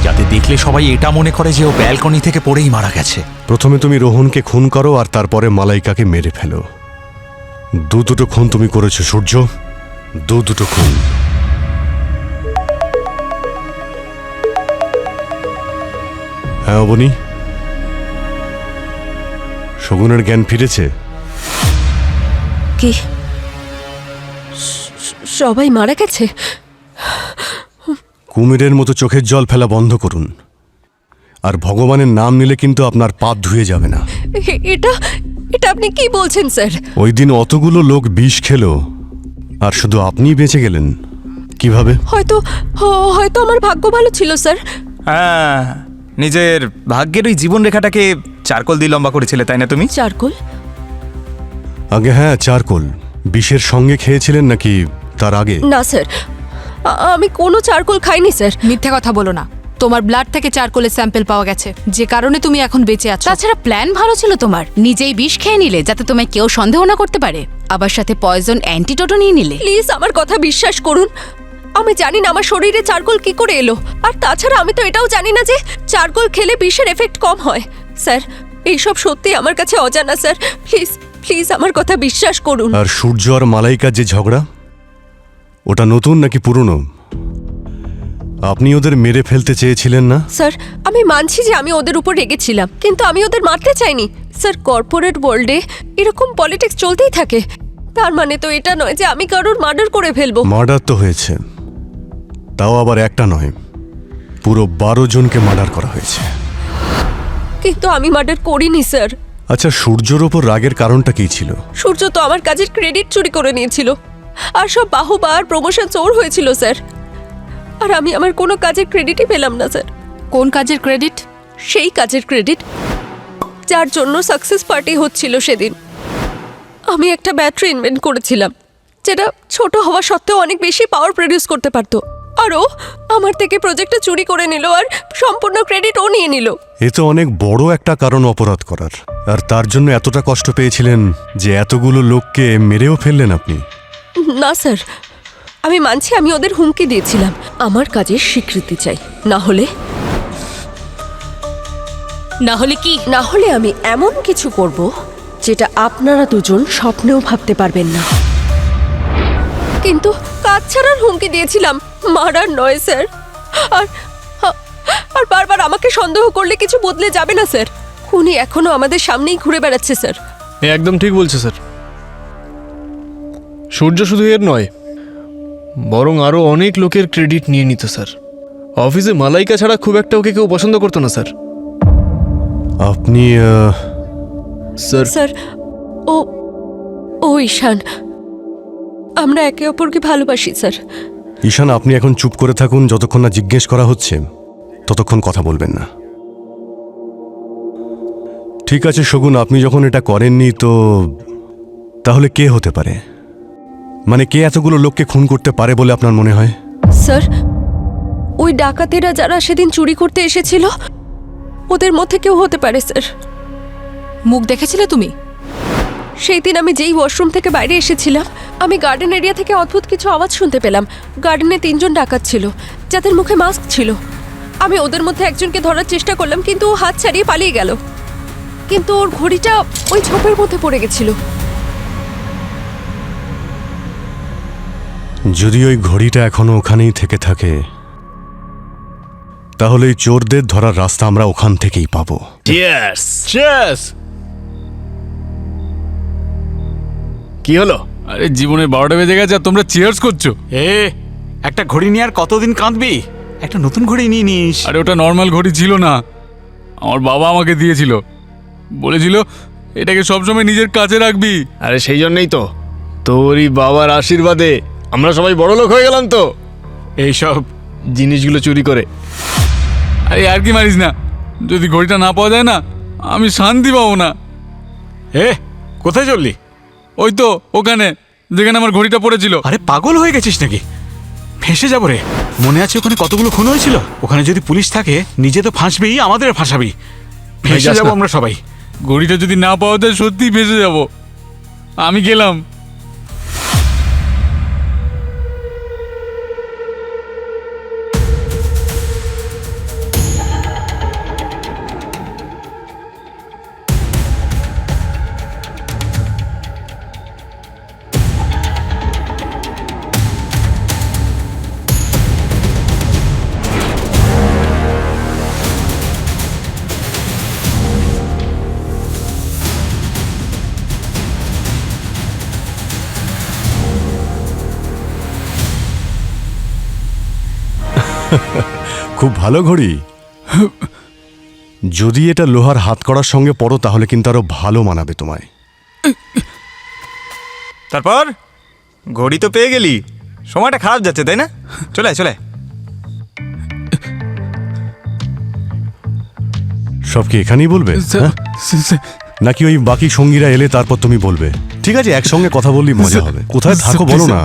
যাতে দেখলে সবাই এটা মনে করে যে ও ব্যালকনি থেকে পড়েই মারা গেছে। প্রথমে তুমি রোহনকে খুন করো আর তারপরে মালাইকাকে মেরে ফেলো। দুটো খুন তুমি করেছো সূর্য, দুটো খুন। হ্যাঁ অবনী, শগুনের জ্ঞান ফিরেছে? কি সবাই মারা গেছে? কুমিরের মতো চোখের জল ফেলা বন্ধ করুন, আর ভগবানের নাম নিলে কিন্তু আপনার পাপ ধুয়ে যাবে না। এটা এটা আপনি কি বলছেন স্যার? ওই দিন অতগুলো লোক বিষ খেলো আর শুধু আপনিই বেঁচে গেলেন, কিভাবে? হয়তো আমার ভাগ্য ভালো ছিল স্যার। হ্যাঁ, নিজের ভাগ্যের ওই জীবন রেখাটাকে চারকোল দিয়ে লম্বা করেছিলে, তাই না তুমি? চারকোল? আগে হ্যাঁ, চারকোল। বিষের সঙ্গে খেয়েছিলেন নাকি তার আগে? না স্যার, আমি কোনো চারকোল খাইনি স্যার। মিথ্যে কথা বলো না। তোমার ব্লাড থেকে চারকোলের স্যাম্পল পাওয়া গেছে, যে কারণে তুমি এখন বেঁচে আছো। তাছাড়া প্ল্যান ভালো ছিল তোমার, নিজেই বিষ খেয়ে নিলে যাতে তোমায় কেউ সন্দেহ না করতে পারে, আবার সাথে পয়জন অ্যান্টিডোটও নিয়ে নিলে। প্লিজ আমার কথা বিশ্বাস করুন, আমি জানি না আমার শরীরে চারকোল কি করে এলো। আর তাছাড়া আমি তো এটাও জানি না যে চারকোল খেলে বিষের এফেক্ট কম হয়। স্যার, এইসব সত্যি আমার কাছে অজানা স্যার। প্লিজ প্লিজ আমার কথা বিশ্বাস করুন। আর সূর্য আর মালাইকার যে ঝগড়া, ওটা নতুন নাকি পুরনো? আপনি ওদের মেরে ফেলতে চেয়েছিলেন না? স্যার, আমি মানছি যে আমি ওদের উপর রেগেছিলাম, কিন্তু আমি ওদের মারতে চাইনি। স্যার, কর্পোরেট ওয়ার্ল্ডে এরকম পলিটিক্স চলতেই থাকে। তার মানে তো এটা নয় যে আমি কারোর মার্ডার করে ফেলবো। মার্ডার তো হয়েছে, তাও আবার একটা নয়, পুরো 12 জনকে মার্ডার করা হয়েছে। কিন্তু আমি মার্ডার করিনি স্যার। আচ্ছা, সূর্যর ওপর রাগের কারণটা কি ছিল? সূর্য তো আমার কাজের ক্রেডিট চুরি করে নিয়েছিল, আর সব বাহুবা আর প্রমোশন চোর হয়েছিল স্যার। আর আমি আমার কোনো কাজের ক্রেডিটই পেলাম না স্যার। কোন কাজের ক্রেডিট? সেই কাজের ক্রেডিট যার জন্য সাকসেস পার্টি হচ্ছিল সেদিন। আমি একটা ব্যাটারি ইনভেন্ট করেছিলাম, যেটা ছোট হওয়া সত্ত্বেও অনেক বেশি পাওয়ার প্রডিউস করতে পারতো। আর ও আমার থেকে প্রজেক্টটা চুরি করে নিল, আর সম্পূর্ণ ক্রেডিট ও নিয়ে নিল। এ তো অনেক বড় একটা কারণ অপরাধ করার, আর তার জন্য এতটা কষ্ট পেয়েছিলেন যে এতগুলো লোককে মেরেও ফেললেন আপনি। না স্যার, আমি মানছি আমি ওদের হুমকি দিয়েছিলাম। আমার কাজের স্বীকৃতি চাই, না হলে কি? না হলে আমি এমন কিছু করব যেটা আপনারা দুজন স্বপ্নেও ভাবতে পারবেন না। কিন্তু কাজ ছাড়ার হুমকি দিয়েছিলাম, মারার নয় স্যার। আর আর বারবার আমাকে সন্দেহ করলে কিছু বদলে যাবে না স্যার। খুনি এখনো আমাদের সামনেই ঘুরে বেড়াচ্ছে স্যার। একদম ঠিক বলছে স্যার। সূর্য শুধু এর নয়, বরং আরও অনেক লোকের ক্রেডিট নিয়ে নিত স্যার। অফিসে মালাইকা ছাড়া খুব একটা ওকে কেউ পছন্দ করতো না স্যার। আপনি স্যার, ও ঈশান, আমরা একে অপরকে ভালোবাসি স্যার। ঈশান, আপনি এখন চুপ করে থাকুন। যতক্ষণ না জিজ্ঞেস করা হচ্ছে ততক্ষণ কথা বলবেন না। ঠিক আছে শগুন, আপনি যখন এটা করেননি তো তাহলে কে হতে পারে? মানে কে এতগুলো লোককে খুন করতে পারে বলে আপনার মনে হয়? স্যার, ওই ডাকাতেরা যারা সেদিন চুরি করতে এসেছিল ওদের মধ্যে কেউ হতে পারে স্যার। মুখ দেখেছিলে তুমি? সেই দিন আমি যেই ওয়াশরুম থেকে বাইরে এসেছিলাম, আমি গার্ডেন এরিয়া থেকে অদ্ভুত কিছু আওয়াজ শুনতে পেলাম। গার্ডেনে 3 জন ডাকাত ছিল যাদের মুখে মাস্ক ছিল। আমি ওদের মধ্যে একজনকে ধরার চেষ্টা করলাম, কিন্তু ও হাত ছাড়িয়ে পালিয়ে গেল। কিন্তু ওর ঘড়িটা ওই ঝোপের মধ্যে পড়ে গেছিল। যদি ওই ঘড়িটা এখনো ওখানেই থেকে থাকে, তাহলে এই চোরদের ধরার রাস্তা আমরা ওখান থেকেই পাবো। কি হলো? আরে জীবনের 12টা বেজে গেছে আর তোমরা চিয়ার্স করছো। একটা ঘড়ি নিয়ে আর কতদিন কাঁদবি? একটা নতুন ঘড়ি নিয়ে নিস। আরে ওটা নর্মাল ঘড়ি ছিল না, আমার বাবা আমাকে দিয়েছিল। বলেছিল এটাকে সবসময় নিজের কাছে রাখবি। আরে সেই জন্যই তো তোরই বাবার আশীর্বাদে আমরা সবাই বড় লোক হয়ে গেলাম তো, এইসব জিনিসগুলো চুরি করে। আরে আর কি মারিস না, যদি ঘড়িটা না পাওয়া যায় না আমি শান্তি পাবো না। কোথায় চললি? ওই তো ওখানে যেখানে আমার ঘড়িটা পড়েছিল। আরে পাগল হয়ে গেছিস নাকি? ফেঁসে যাবো রে। মনে আছে ওখানে কতগুলো খুন হয়েছিল? ওখানে যদি পুলিশ থাকে নিজে তো ফাঁসবি, আমাদের ফাঁসাবি। ফেঁসে যাবো আমরা সবাই। ঘড়িটা যদি না পাওয়া যায় সত্যিই ফেঁসে যাব। আমি গেলাম। খুব ভালো ঘড়ি। যদি এটা লোহার হাতকড়ার সঙ্গে পড়ো তাহলে কিন্তু আরো ভালো মানাবে তোমায়। তারপর ঘড়ি তো পেয়ে গেলি, সময়টা খারাপ যাচ্ছে তাই না? চলে আয়, চলে আয়। সব কি এখানেই বলবে, হ্যাঁ? নাকি ওই বাকি সঙ্গীরা এলে তারপর তুমি বলবে? ঠিক আছে, একসঙ্গে কথা বললেই মজা হবে। কোথায় থাকো বলো না।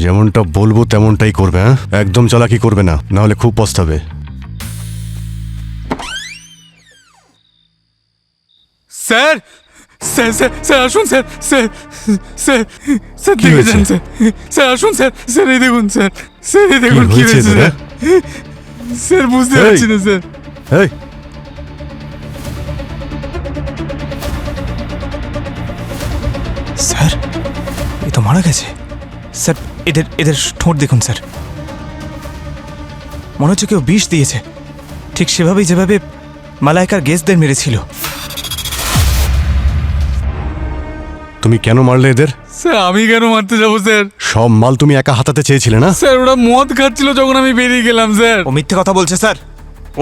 যেমনটা বলবো তেমনটাই করবে, হ্যাঁ? একদম চালাকি করবে না, নাহলে খুব পস্তাবে। স্যার স্যার স্যার স্যার আসুন স্যার, স্যার স্যার স্যার কি হয়েছে? দেখেছেন স্যার, স্যার আসুন স্যার, স্যার এই দেখুন স্যার, স্যার এই দেখুন কি হয়েছে তোর, স্যার। স্যার বুঝতে এই! পারছি না স্যার। এই, স্যার এ তো মারা গেছে। স্যার এদের এদের ঠোঁট দেখুন স্যার, মনে হচ্ছে কেউ বিষ দিয়েছে, ঠিক সেভাবেই যেভাবে মালাইকার গেস্টদের মেরেছিল। তুমি কেন মারলে এদের? স্যার আমি কেন মারতে যাবো স্যার? সব মাল তুমি একা হাতাতে চেয়েছিলে না? স্যার ওরা মদ খাচ্ছিল যখন আমি বেরিয়ে গেলাম স্যার। ও মিথ্যে কথা বলছে স্যার।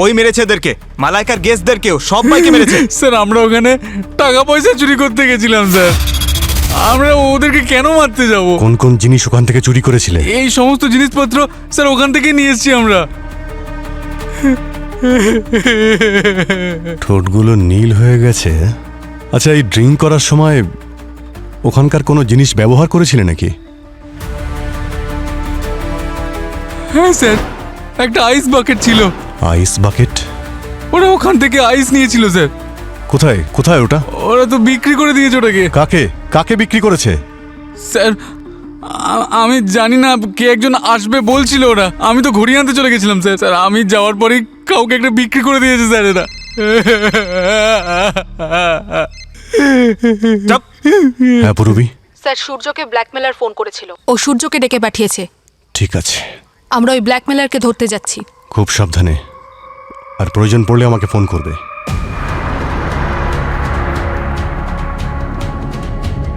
ওই মেরেছে এদেরকে, মালাইকার গেস্টদেরকেও, সবাইকে মেরেছে। স্যার আমরা ওখানে টাকা পয়সা চুরি করতে গেছিলাম স্যার, আমরা ওদেরকে কেন মারতে যাব? কোন কোন জিনিস ওখান থেকে চুরি করেছিলে? এই সমস্ত জিনিসপত্র স্যার ওখান থেকে নিয়ে এসেছি আমরা। ঠোঁটগুলো নীল হয়ে গেছে। আচ্ছা, এই ড্রিঙ্ক করার সময় ওখানকার কোনো জিনিস ব্যবহার করেছিলে নাকি? হ্যাঁ স্যার, একটা আইস বাকেট ছিল। Ice bucket? ওরা ওখান থেকে আইস নিয়েছিল স্যার। কোথায় কোথায় ওটা? ওরা তো বিক্রি করে দিয়েছে ওটাকে। কাকে কাকে বিক্রি করেছে? স্যার আমি জানি না, কে একজন আসবে বলছিল ওরা। আমি তো ঘড়ি আনতে চলে গেছিলাম স্যার। স্যার আমি যাওয়ার পরেই কাউকে একটা বিক্রি করে দিয়েছে স্যার এরা। হ্যাঁ পূরবী, স্যার সূর্যকে ব্ল্যাকমেলার ফোন করেছিল, ও সূর্যকে ডেকে পাঠিয়েছে। ঠিক আছে, আমরা ওই ব্ল্যাকমেলারকে ধরতে যাচ্ছি। খুব সাবধানে, আর প্রয়োজন পড়লে আমাকে ফোন করবে।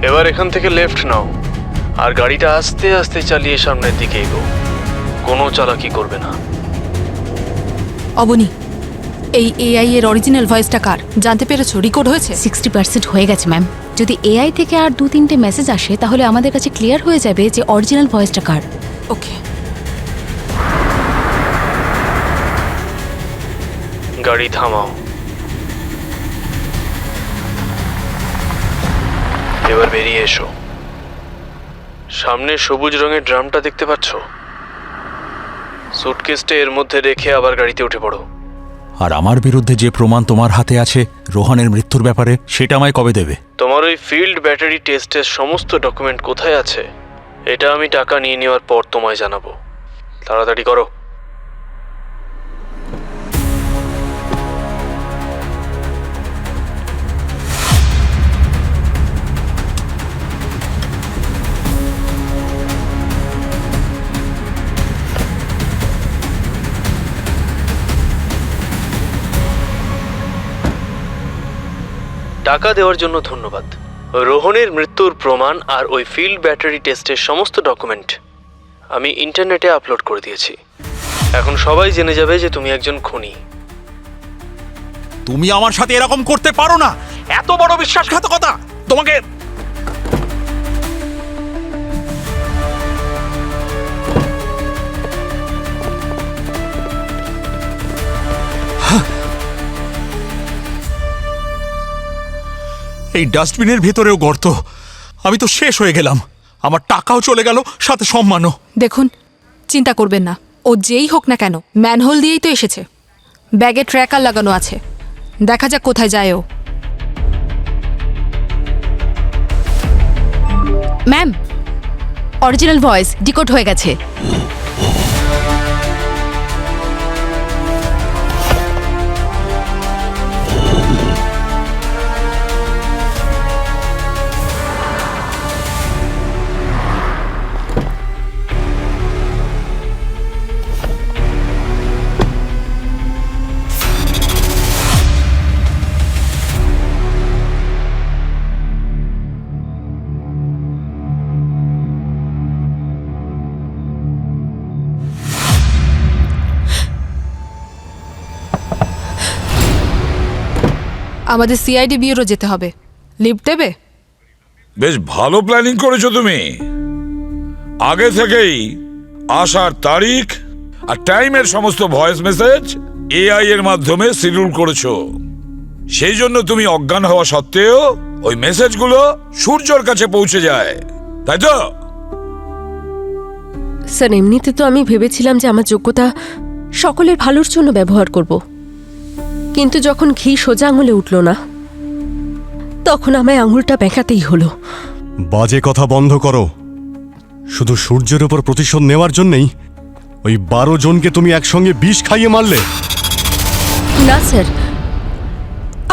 এবার এখান থেকে লেফট নাও আর গাড়িটা আস্তে আস্তে চালিয়ে সামনের দিকে এগো, কোনো চালাকি করবে না। অবনী, এই এআই এর অরিজিনাল ভয়েসটা কার জানতে পেরেছো? রেকর্ড হয়েছে? 60% হয়ে গেছে ম্যাম। যদি এআই থেকে আর 2-3টে মেসেজ আসে তাহলে আমাদের কাছে ক্লিয়ার হয়ে যাবে যে অরিজিনাল ভয়েসটা কার। ওকে, গাড়ি থামাও। এবার বেরিয়ে এসো। সামনে সবুজ রঙের ড্রামটা দেখতে পাচ্ছ? সুটকেসটা এর মধ্যে রেখে আবার গাড়িতে উঠে পড়ো। আর আমার বিরুদ্ধে যে প্রমাণ তোমার হাতে আছে রোহনের মৃত্যুর ব্যাপারে, সেটা আমায় কবে দেবে? তোমার ওই ফিল্ড ব্যাটারি টেস্টের সমস্ত ডকুমেন্ট কোথায় আছে এটা আমি টাকা নিয়ে নেওয়ার পর তোমায় জানাবো। তাড়াতাড়ি করো। টাকা দেওয়ার জন্য ধন্যবাদ। রোহনের মৃত্যুর প্রমাণ আর ওই ফিল্ড ব্যাটারি টেস্টের সমস্ত ডকুমেন্ট আমি ইন্টারনেটে আপলোড করে দিয়েছি। এখন সবাই জেনে যাবে যে তুমি একজন খুনি। তুমি আমার সাথে এরকম করতে পারো না। এত বড় বিশ্বাসঘাতকতা তোমাকে। এই ডাস্টবিনের ভেতরেও গর্ত। আমি তো শেষ হয়ে গেলাম। আমার টাকাও চলে গেল, সাথে সম্মানও। দেখুন, চিন্তা করবেন না, ও যেই হোক না কেন ম্যানহোল দিয়েই তো এসেছে। ব্যাগে ট্র্যাকার লাগানো আছে, দেখা যাক কোথায় যায় ও। ম্যাম, অরিজিনাল ভয়েস ডিকোড হয়ে গেছে। আমাদের সিআইডি ব্যুরো যেতে হবে। লিফট দেবে? বেশ ভালো প্ল্যানিং করেছো তুমি। আগে থেকেই আসার তারিখ আর টাইমের সমস্ত ভয়েস মেসেজ এআই এর মাধ্যমে শিডিউল করেছো। সেই জন্য তুমি অজ্ঞান হওয়া সত্ত্বেও ওই মেসেজগুলো সূর্যর কাছে পৌঁছে যায়, তাই তো? স্যার, এমনিতে তো আমি ভেবেছিলাম যে আমার যোগ্যতা সকলের ভালোর জন্য ব্যবহার করব, কিন্তু যখন ঘি সোজা আঙুলে উঠল না, তখন আমায় আঙুলটা বেঁকাতেই হলো। বাজে কথা বন্ধ করো। শুধু সূর্যের উপর প্রতিশোধ নেওয়ার জন্যই ওই 12 জনকে তুমি একসঙ্গে বিষ খাইয়ে মারলে। না স্যার,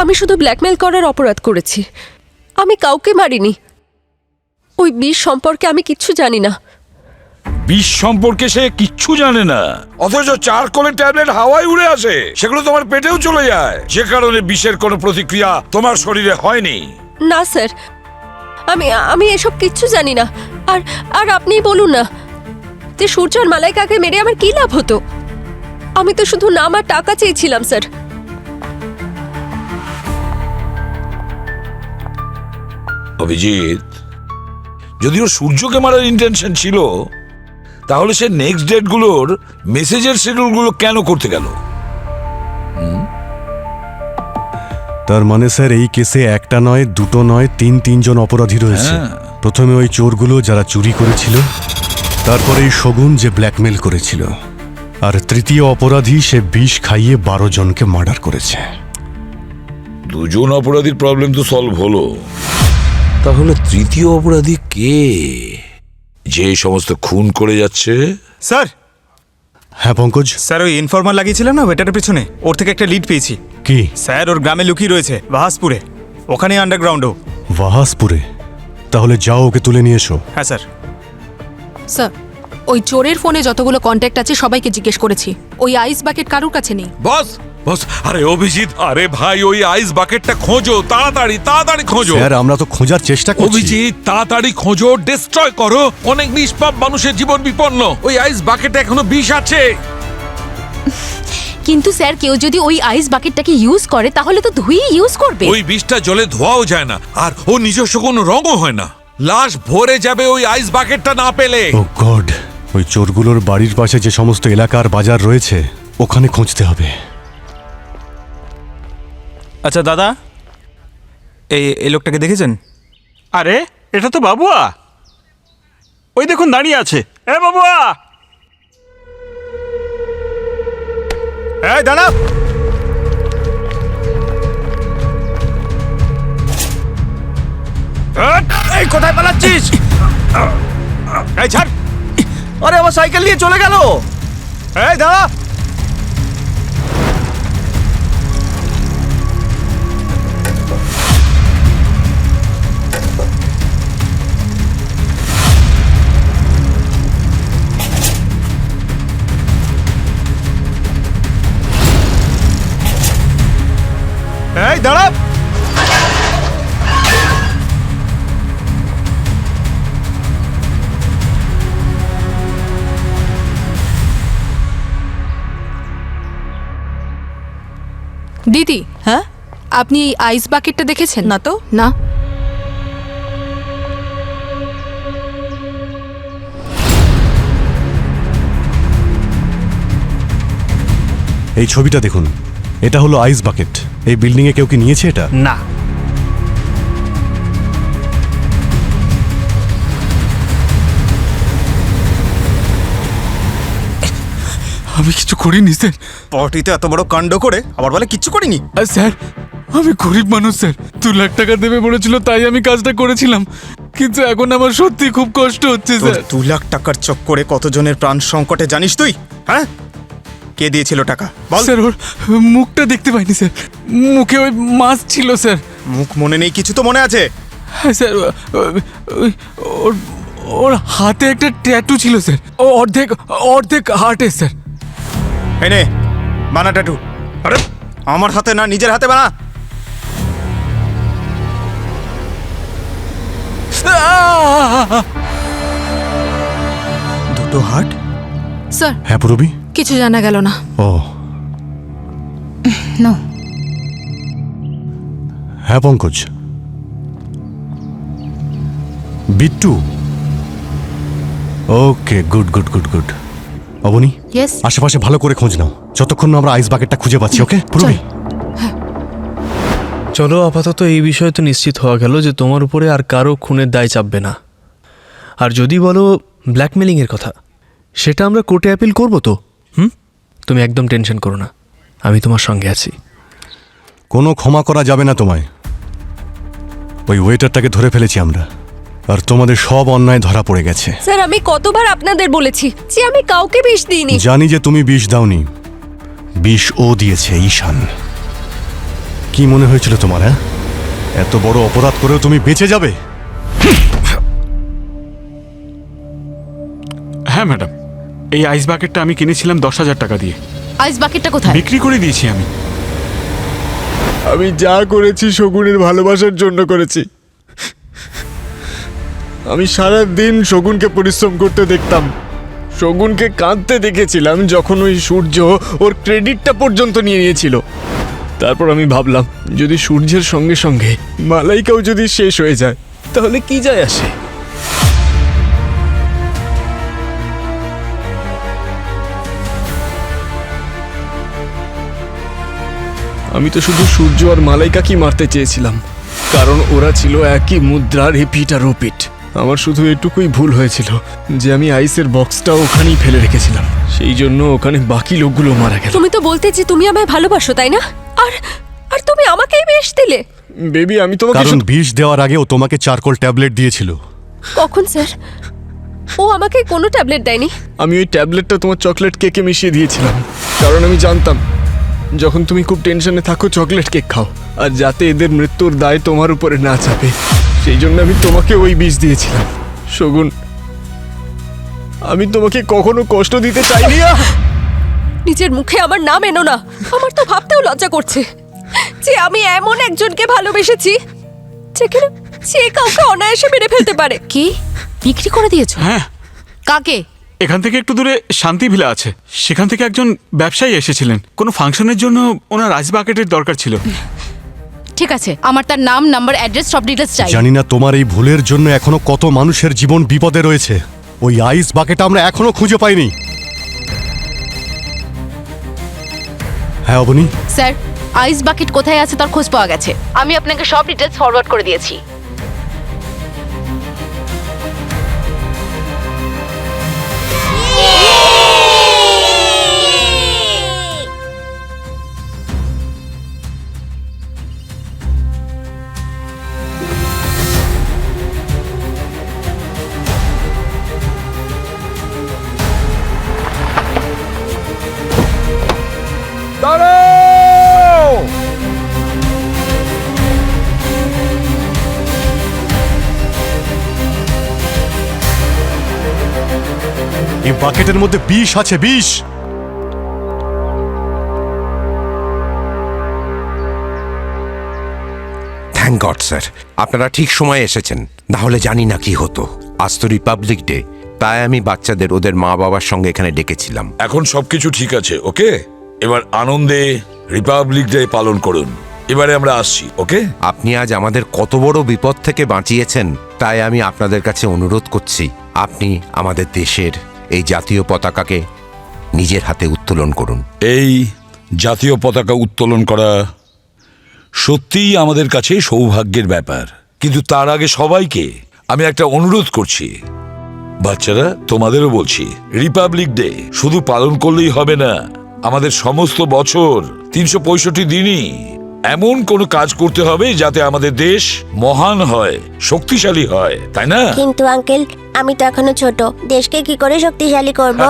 আমি শুধু ব্ল্যাকমেল করার অপরাধ করেছি। আমি কাউকে মারিনি। ওই বিষ সম্পর্কে আমি কিচ্ছু জানি না। বিষ সম্পর্কে সে কিচ্ছু জানে না, অথচ চারকোলের ট্যাবলেট হাওয়ায় উড়ে আসে, সেগুলো তোমার পেটেও চলে যায়, যে কারণে বিষের কোনো প্রতিক্রিয়া তোমার শরীরে হয়নি। না স্যার, আমি এসব কিচ্ছু জানি না। আর আর আপনিই বলুন না যে সূর্য আর মালাইকাকে মেরে আমার কি লাভ হতো? আমি তো শুধু নাম আর টাকা চেয়েছিলাম স্যার। অভিজিৎ, যদিও সূর্যকে মারার ইন্টেনশন ছিল, তাহলে সে নেক্সট ডেটগুলোর মেসেজের শিডিউলগুলো কেন করতে গেল? তার মানে স্যার এই কেসে একটা নয়, দুটো নয়, তিনজন অপরাধী রয়েছে। প্রথমে ওই চোরগুলো যারা চুরি করেছিল, তারপরে এই শগুন যে ব্ল্যাকমেল করেছিল, আর তৃতীয় অপরাধী সে বিষ খাইয়ে 12 জনকে মার্ডার করেছে। দুজন অপরাধীর প্রবলেম তো সলভ হলো, তাহলে তৃতীয় অপরাধী কে, যে সমস্ত খুন করে যাচ্ছে? স্যার। হ্যাঁ পঙ্কজ। স্যার, ওই ইনফরমার লাগিয়েছিলাম না ওয়েটারের পেছনে, ওর থেকে একটা লিড পেয়েছি। কি? স্যার, ওর গ্রামে লুকিয়ে রয়েছে বাহাসপুরে, ওখানে আন্ডারগ্রাউন্ডও। বাহাসপুরে? তাহলে যাও, ওকে তুলে নিয়ে এসো। হ্যাঁ স্যার। স্যার, ওই চোরের ফোনে যতগুলো কন্ট্যাক্ট আছে সবাইকে জিজ্ঞেস করেছি। ওই আইস বাকেট কারুর কাছে নেই। বস বস, আরে অভিজিৎ, আরে ভাই ওই আইস বাকেটটা খোঁজো, তাড়াতাড়ি তাড়াতাড়ি খোঁজো। স্যার, আমরা তো খোঁজার চেষ্টা করছি। অভিজিৎ, তাড়াতাড়ি খোঁজো, ডিস্ট্রয় করো, অনেক নিষ্পাপ মানুষের জীবন বিপন্ন। ওই আইস বাকেটে এখনো বিষ আছে। কিন্তু স্যার, কেউ যদি ওই আইস বাকেটটাকে ইউজ করে তাহলে তো ধুয়ে ইউজ করবে। ওই বিষটা জলে ধোয়াও যায় না, আর ও নিজস্ব কোনো রঙও হয় না। লাশ ভরে যাবে ওই আইস বাকেটটা না পেলে। ও গড, ওই চোরগুলোর বাড়ির পাশে যে সমস্ত এলাকার বাজার রয়েছে ওখানে খুঁজতে হবে। আচ্ছা দাদা, এই লোকটাকে দেখেছেন? আরে এটা তো বাবুয়া, ওই দেখুন দাঁড়িয়ে আছে। এ বাবুয়া, এই দাঁড়া। এই কোথায় পালাচ্ছিস? এই ছাড়। আরে আমার সাইকেল নিয়ে চলে গেল। এই দাঁড়া। এই দাঁড়া। দিদি, হ্যাঁ, আপনি এই আইস বাকেটটা দেখেছেন? না তো। না। এই ছবিটা দেখুন, এটা হলো আইস বাকেট। এই বিল্ডিং এ কেউ কি নিয়েছে এটা? না। আমি কিছু করিনি স্যার। পার্টিতে এত বড় কাণ্ড করে আবার বলে কিচ্ছু করিনি। স্যার, আমি গরিব মানুষ স্যার। 2 লাখ টাকা দেবে বলেছিল, তাই আমি কাজটা করেছিলাম। কিন্তু এখন আমার সত্যি খুব কষ্ট হচ্ছে তোর স্যার। 2 লাখ টাকার চক্করে কতজনের প্রাণ সংকটে জানিস তুই? হ্যাঁ, কে দিয়েছিল টাকা বল? স্যার, ওর মুখটা দেখতে পাইনি স্যার। মুখে ওই মাস্ক ছিল স্যার। মুখ মনে নেই, কিছু তো মনে আছে। হ্যাঁ স্যার, ওর ওর হাতে একটা ট্যাটু ছিল স্যার। ও অর্ধেক অর্ধেক হার্টে স্যার। এনে বানা ট্যাটু। আরে আমার হাতে না, নিজের হাতে বানা। দুটো হার্ট? স্যার, হ্যাঁ পুরবি, কিছু জানা গেল না। Oh no. হ্যাঁ Pankaj. Bittu, okay, good good good good. Abani, yes. আশেপাশে ভালো করে খোঁজ নাও, যতক্ষণ না আমরা আইস বাকেটটা খুঁজে পাচ্ছি। ওকে পুরবি? চলো, আপাতত এই বিষয়ে তো নিশ্চিত হওয়া গেল যে তোমার উপরে আর কারো খুনের দায় চাপবে না। আর যদি বলো ব্ল্যাকমেলিংয়ের কথা, সেটা আমরা কোর্টে অ্যাপিল করবো তো। তুমি একদম টেনশন করো না, আমি তোমার সঙ্গে আছি। কোনো ক্ষমা করা যাবে না তোমায়। ওই ওয়েটারটাকে ধরে ফেলেছি আমরা, আর তোমাদের সব অন্যায় ধরা পড়ে গেছে। স্যার, আমি কতবার আপনাদের বলেছি যে আমি কাউকে বিষ দিইনি। জানি যে তুমি বিষ দাওনি, বিষ ও দিয়েছে, ঈশান। কি মনে হয়েছিল তোমার? হ্যাঁ, এত বড় অপরাধ করেও তুমি বেঁচে যাবে? হ্যাঁ ম্যাডাম, এই আইস বাকেটটা আমি কিনেছিলাম 10,000 টাকা দিয়ে। আইস বাকেটটা কোথায়? বিক্রি করে দিয়েছি আমি। আমি যা করেছি শগুনের ভালোবাসার জন্য করেছি। আমি সারা দিন শগুনকে পরিশ্রম করতে দেখতাম, শগুনকে কাঁদতে দেখেছিলাম যখন ওই সূর্য ওর ক্রেডিটটা পর্যন্ত নিয়ে নিয়েছিল। তারপর আমি ভাবলাম, যদি সূর্যের সঙ্গে সঙ্গে মালাইকাও যদি শেষ হয়ে যায় তাহলে কি যায় আসে। আমি তো শুধু সূর্য আর মালাইকাকেই মারতে চেয়েছিলাম, কারণ ওরা ছিল একই মুদ্রার এপিট আর ওপিট। আমার শুধু এটুকুই ভুল হয়েছিল যে আমি আইসের বক্সটা ওখানেই ফেলে রেখেছিলাম, সেই জন্য ওখানে বাকি লোকগুলো মারা গেল। তুমি তো বলতে যে তুমি আমায় ভালোবাসো, তাই না? আর আর তুমি আমাকেই বিষ দিলে। বেবি, আমি তোমাকে কারণ বিষ দেওয়ার আগে ও তোমাকে চারকোল ট্যাবলেট দিয়েছিল। কখন স্যার? ও আমাকে কোনো ট্যাবলেট দেয়নি। আমি ওই ট্যাবলেটটা তোমার চকলেট কেকে মিশিয়ে দিয়েছিলাম, কারণ আমি জানতাম যখন তুমি খুব টেনশনে থাকো চকলেট কেক খাও, আর যাতে এদের মৃত্যুর দায় তোমার উপরে না চাপে, সেই জন্য আমি তোমাকে ওই বিষ দিয়েছিলাম। শগুন, আমি তোমাকে কখনো কষ্ট দিতে চাইনি। নিজের মুখে আমার নাম এনো না। আমার তো ভাবতেও লজ্জা করছে যে আমি এমন একজনকে ভালোবেসেছি যেখানে সে কাউকে অনায়াসে মেরে ফেলতে পারে। কি বিক্রি করে দিয়েছো? হ্যাঁ। কাকে? এখান থেকে একটু দূরে শান্তি ভিলা আছে, সেখান থেকে একজন ব্যবসায়ী এসেছিলেন, কোনো ফাংশনের জন্য ওনার আইস বাকেটের দরকার ছিল। ঠিক আছে, আমার তার নাম, নাম্বার, অ্যাড্রেস, সব ডিটেলস চাই। জানি না তোমার এই ভুলের জন্য এখনো কত মানুষের জীবন বিপদে রয়েছে। ওই আইস বাকেট আমরা এখনো খুঁজে পাইনি। হ্যাঁ অবনী, স্যার, আইস বাকেট কোথায় আছে তার খোঁজ পাওয়া গেছে। আমি আপনাকে সব ডিটেলস ফরওয়ার্ড করে দিয়েছি। বাকেটের মধ্যে বিষ আছে, বিষ। থ্যাংক গড স্যার, আপনারা ঠিক সময়ে এসেছেন, না হলে জানি না কি হতো। আজ তো রিপাবলিক ডে, তাই আমি বাচ্চাদের ওদের মা বাবার সঙ্গে এখানে ডেকেছিলাম। এখন সবকিছু ঠিক আছে, ওকে? এবার আনন্দে রিপাবলিক ডে পালন করুন। এবারে আমরা আসছি, ওকে? আপনি আজ আমাদের কত বড় বিপদ থেকে বাঁচিয়েছেন, তাই আমি আপনাদের কাছে অনুরোধ করছি, আপনি আমাদের দেশের এই জাতীয় পতাকাকে নিজের হাতে উত্তোলন করুন। এই জাতীয় পতাকা উত্তোলন করা সত্যিই আমাদের কাছে সৌভাগ্যের ব্যাপার, কিন্তু তার আগে সবাইকে আমি একটা অনুরোধ করছি। বাচ্চারা, তোমাদেরও বলছি, রিপাবলিক ডে শুধু পালন করলেই হবে না, আমাদের সমস্ত বছর 365 দিনই এমন কোনো কাজ করতে হবে যাতে আমাদের দেশ মহান হয়, শক্তিশালী হয়, তাই না? কিন্তু আঙ্কেল, আমি তো এখনো ছোট, দেশকে কি করে শক্তিশালী করব?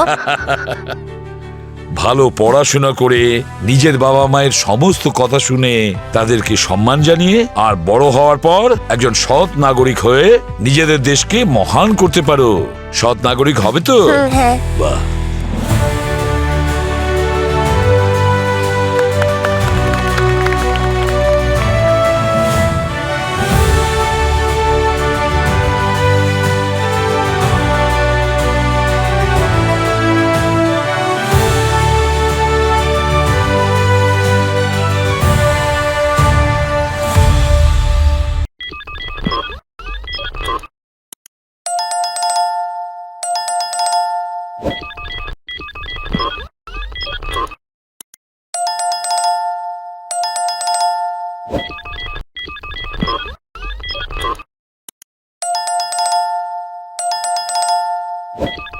ভালো পড়াশোনা করে নিজের বাবা মায়ের সমস্ত কথা শুনে তাদেরকে সম্মান জানিয়ে আর বড় হওয়ার পর একজন সৎ নাগরিক হয়ে নিজেদের দেশকে মহান করতে পারো। সৎ নাগরিক হবে তো? হ্যাঁ। বাহ। you